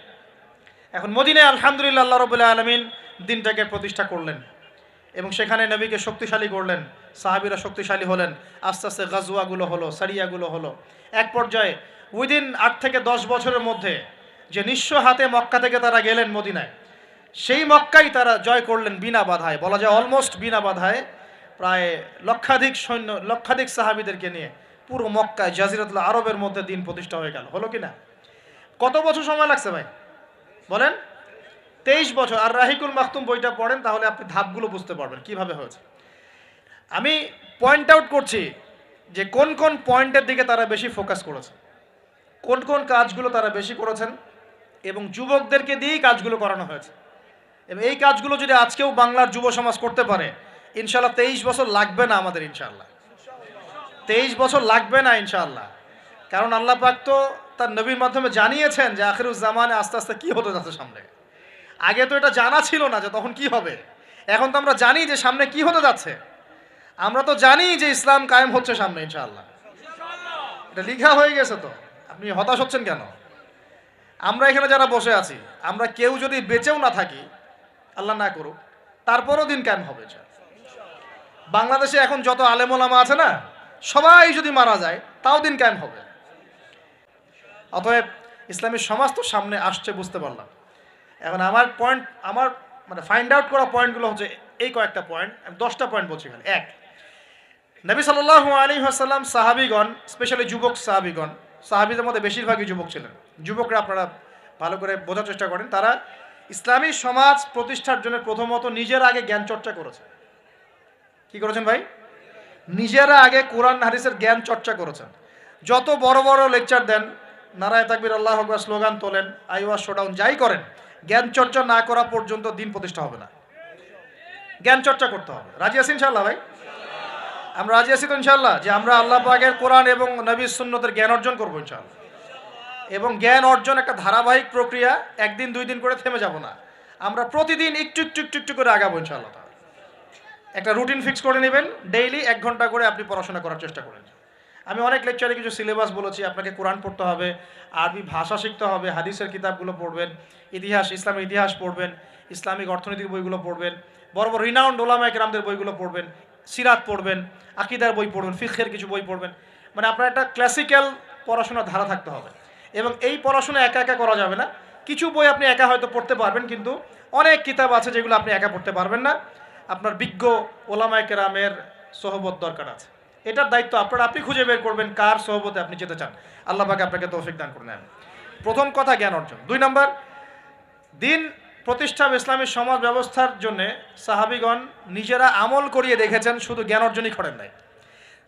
এখন মদিনায় আলহামদুলিল্লাহ আল্লাহ রাব্বুল আলামিন দিনটাকে প্রতিষ্ঠা করলেন এবং সেখানে নবীকে শক্তিশালী করলেন, সাহাবীরা শক্তিশালী হলেন, আস্তে আস্তে গাজওয়াগুলো হলো, সারিয়াগুলো হলো। এক পর্যায়ে উইদিন 8 থেকে 10 বছরের মধ্যে যে নিঃস্ব হাতে মক্কা থেকে তারা গেলেন মদিনায়, সেই মক্কাই তারা জয় করলেন বিনা বাধায়, বলা যায় অলমোস্ট বিনা বাধায়। প্রায় লক্ষাধিক সৈন্য, লক্ষাধিক সাহাবীদেরকে নিয়ে পুরো মক্কায়, জাজিরাতুল আরবের মধ্যে দিন প্রতিষ্ঠা হয়ে গেল। হলো কি না? কত বছর সময় লাগছে ভাই বলেন? 23 বছর। আর রাহিকুল মাখতুম বইটা পড়েন, তাহলে আপনি ধাপগুলো বুঝতে পারবেন কিভাবে হয়েছে। আমি পয়েন্ট আউট করছি যে কোন কোন পয়েন্টের দিকে তারা বেশি ফোকাস করেছে, কোন কোন কাজগুলো তারা বেশি করেছেন, এবং যুবকদেরকে দিয়েই কাজগুলো করানো হয়েছে। এবং এই কাজগুলো যদি আজকেও বাংলার যুব সমাজ করতে পারে, ইনশাল্লাহ 23 বছর লাগবে না আমাদের, ইনশাল্লাহ 23 বছর লাগবে না ইনশাআল্লাহ। কারণ আল্লাহ পাক তো তার নবীর মাধ্যমে জানিয়েছেন যে আখিরুজ জামানে আস্তে আস্তে কি হতে যাচ্ছে সামনে। আগে তো এটা জানা ছিল না যে তখন কি হবে, এখন তো আমরা জানি যে সামনে কি হতে যাচ্ছে। আমরা তো জানি যে ইসলাম কায়েম হচ্ছে সামনে ইনশাআল্লাহ, এটা লিখা হয়ে গেছে। তো আপনি হতাশ হচ্ছেন কেন? আমরা এখানে যারা বসে আছি, আমরা কেউ যদি বেঁচেও না থাকি, আল্লাহ না করুক, তারপরও দিন কায়েম হবে। বাংলাদেশে এখন যত আলেম ওলামা আছে না, সবাই যদি মারা যায় তাও দিন কায়েম হবে। অতএব ইসলামী সমাজ তো সামনে আসছে, বুঝতে পারলাম। এখন আমার পয়েন্ট, আমার মানে ফাইন্ড আউট করা পয়েন্টগুলো হচ্ছে এই কয়েকটা পয়েন্ট। আমি 10টা পয়েন্ট বলছি এখানে। এক, নবী সাল্লাল্লাহু আলাইহি ওয়াসাল্লাম সাহাবীগণ, স্পেশালি যুবক সাহাবীগণ, সাহাবীদের মধ্যে বেশিরভাগই যুবক ছিলেন। যুবকরা আপনারা ভালো করে বোঝার চেষ্টা করেন, তারা ইসলামী সমাজ প্রতিষ্ঠার জন্য প্রথমত নিজের আগে জ্ঞান চর্চা করেছে। কি করেছেন ভাই? নিজেরা আগে কোরআন হাদিসের জ্ঞান চর্চা করেছেন। যত বড় বড় লেকচার দেন, নারায়ে তাকবীর, আল্লাহু আকবার স্লোগান তোলেন, আইওয়াজ শোডাউন, যাই করেন, জ্ঞান চর্চা না করা পর্যন্ত দিন প্রতিষ্ঠা হবে না। জ্ঞান চর্চা করতে হবে। রাজি আছি ইনশাআল্লাহ ভাই? আমরা রাজি আছি তো ইনশাআল্লাহ যে আমরা আল্লাহ পাকের কোরআন এবং নবীর সুন্নতের জ্ঞান অর্জন করবো ইনশাআল্লাহ। এবং জ্ঞান অর্জন একটা ধারাবাহিক প্রক্রিয়া, একদিন 2 দিন করে থেমে যাব না। আমরা প্রতিদিন একটু একটু একটু একটু করে আগাবো ইনশাআল্লাহ। একটা রুটিন ফিক্স করে নেবেন, ডেইলি 1 ঘন্টা করে আপনি পড়াশোনা করার চেষ্টা করেন। আমি অনেক লেকচারে কিছু সিলেবাস বলেছি, আপনাকে কোরআন পড়তে হবে, আরবি ভাষা শিখতে হবে, হাদিসের কিতাবগুলো পড়বেন, ইতিহাস, ইসলামের ইতিহাস পড়বেন, ইসলামিক অর্থনৈতিক বইগুলো পড়বেন, বড় বড় রিনাউন্ড ওলামায়ে কেরামদের বইগুলো পড়বেন, সিরাত পড়বেন, আকীদার বই পড়বেন, ফিকহের কিছু বই পড়বেন। মানে আপনার একটা ক্লাসিক্যাল পড়াশোনার ধারা থাকতে হবে। এবং এই পড়াশোনা একা একা করা যাবে না। কিছু বই আপনি একা হয়তো পড়তে পারবেন, কিন্তু অনেক কিতাব আছে যেগুলো আপনি একা পড়তে পারবেন না। আপনার বিজ্ঞ ওলামায়ে কেরামের সোহবত দরকার আছে। এটার দায়িত্ব আপনার, আপনি খুঁজে বের করবেন কার সোহবতে আপনি যেতে চান। আল্লাহ পাক আপনাকে তৌফিক দান করুন। প্রথম কথা জ্ঞান অর্জন। 2 নম্বর, দিন প্রতিষ্ঠা ইসলামী সমাজ ব্যবস্থার জন্য সাহাবীগণ নিজেরা আমল করিয়ে দেখেছেন, শুধু জ্ঞান অর্জনই করেন নাই।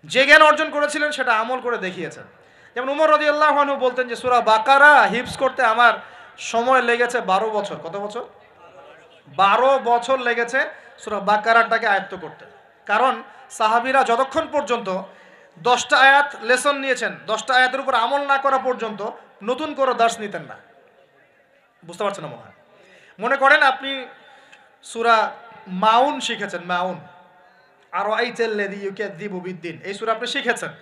যে জ্ঞান অর্জন করেছিলেন সেটা আমল করে দেখিয়েছেন। যেমন উমর রাদিয়াল্লাহু আনহু বলতেন যে সূরা বাকারা হিফজ করতে আমার সময় লেগেছে 12 বছর। কত বছর? 12 বছর লেগেছে সূরা বাকারাটাকে আয়ত্ত করতে। কারণ সাহাবীরা যতক্ষণ পর্যন্ত 10টা আয়াত লেসন নিয়েছেন, 10টা আয়াতের উপর আমল না করা পর্যন্ত নতুন করে দার্স নিতেন না। বুঝতে পারছেন না? মনে করেন আপনি সূরা মাউন শিখেছেন, মাউন, আরাআইতাল্লাযী ইউকাযযিবু বিদ্দিন, এই সূরা আপনি শিখেছেন।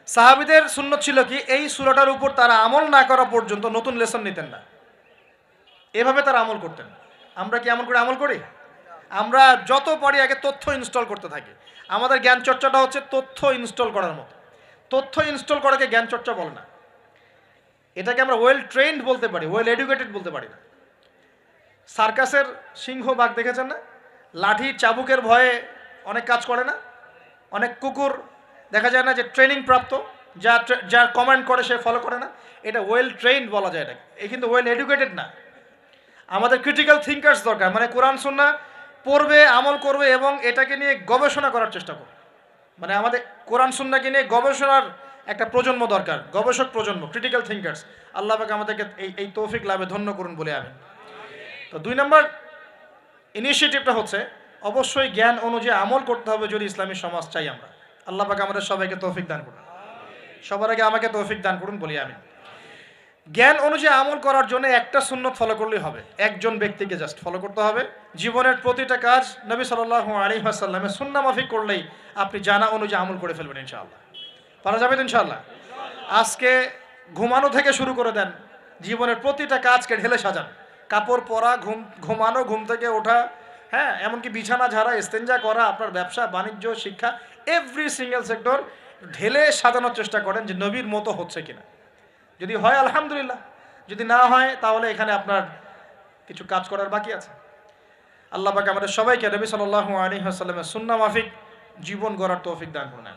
সাহাবীদের সুন্নত ছিল কি, এই সূরাটার উপর তারা আমল না করা পর্যন্ত নতুন লেসন নিতেন না। এভাবে তারা আমল করতেন। আমরা কি এমন করে আমল করি? আমরা যত পারি আগে তথ্য ইনস্টল করতে থাকি। আমাদের জ্ঞান চর্চাটা হচ্ছে তথ্য ইনস্টল করার মতো। তথ্য ইনস্টল করাকে জ্ঞান চর্চা বলে না। এটাকে আমরা ওয়েল ট্রেন্ড বলতে পারি, ওয়েল এডুকেটেড বলতে পারি না। সার্কাসের সিংহ বাঘ দেখেছেন না? লাঠি চাবুকের ভয়ে অনেক কাজ করে না? অনেক কুকুর দেখা যায় না যে ট্রেনিং প্রাপ্ত, যার কমান্ড করে সে ফলো করে না? এটা ওয়েল ট্রেন্ড বলা যায় এটাকে। এই কিন্তু ওয়েল এডুকেটেড না। আমাদের ক্রিটিক্যাল থিঙ্কার্স দরকার, মানে কোরআন সুন্নাহ পড়বে, আমল করবে এবং এটাকে নিয়ে গবেষণা করার চেষ্টা করবে। মানে আমাদের কোরআন সুন্নাহকে নিয়ে গবেষণার একটা প্রজন্ম দরকার, গবেষক প্রজন্ম, ক্রিটিক্যাল থিঙ্কার্স। আল্লাহ পাক আমাদেরকে এই তৌফিক লাভে ধন্য করুন বলে আমি। তো 2 নম্বর, ইনিশিয়েটিভটা হচ্ছে অবশ্যই জ্ঞান অনুযায়ী আমল করতে হবে যদি ইসলামী সমাজ চাই আমরা। আল্লাহ পাক আমাদের সবাইকে তৌফিক দান করুন। সবার আগে আমাকে তৌফিক দান করুন বলি আমি। জ্ঞান অনুযায়ী আমল করার জন্য একটা সুন্নত ফলো করলেই হবে, একজন ব্যক্তিকে জাস্ট ফলো করতে হবে। জীবনের প্রতিটা কাজ নবী সাল্লাল্লাহু আলাইহি ওয়াসাল্লামের সুন্নাহ মাফিক করলেই আপনি জানা অনুযায়ী আমল করে ফেলবেন ইনশাআল্লাহ। পারা যাবে তো ইনশাআল্লাহ। আজকে ঘুমানো থেকে শুরু করে দেন, জীবনের প্রতিটা কাজকে ঢেলে সাজান। কাপড় পরা, ঘুমানো, ঘুম থেকে ওঠা, হ্যাঁ, এমনকি বিছানা ঝাড়া, ইস্তেঞ্জা করা, আপনার ব্যবসা বাণিজ্য, শিক্ষা, এভরি সিঙ্গেল সেক্টর ঢেলে সাজানোর চেষ্টা করেন যে নবীর মতো হচ্ছে কিনা। যদি হয় আলহামদুলিল্লাহ, যদি না হয় তাহলে এখানে আপনার কিছু কাজ করার বাকি আছে। আল্লাহ পাক আমাদের সবাইকে নবী সাল্লাল্লাহু আলাইহি ওয়াসাল্লামের সুন্নাহ মাফিক জীবন গড়ার তৌফিক দান করুন।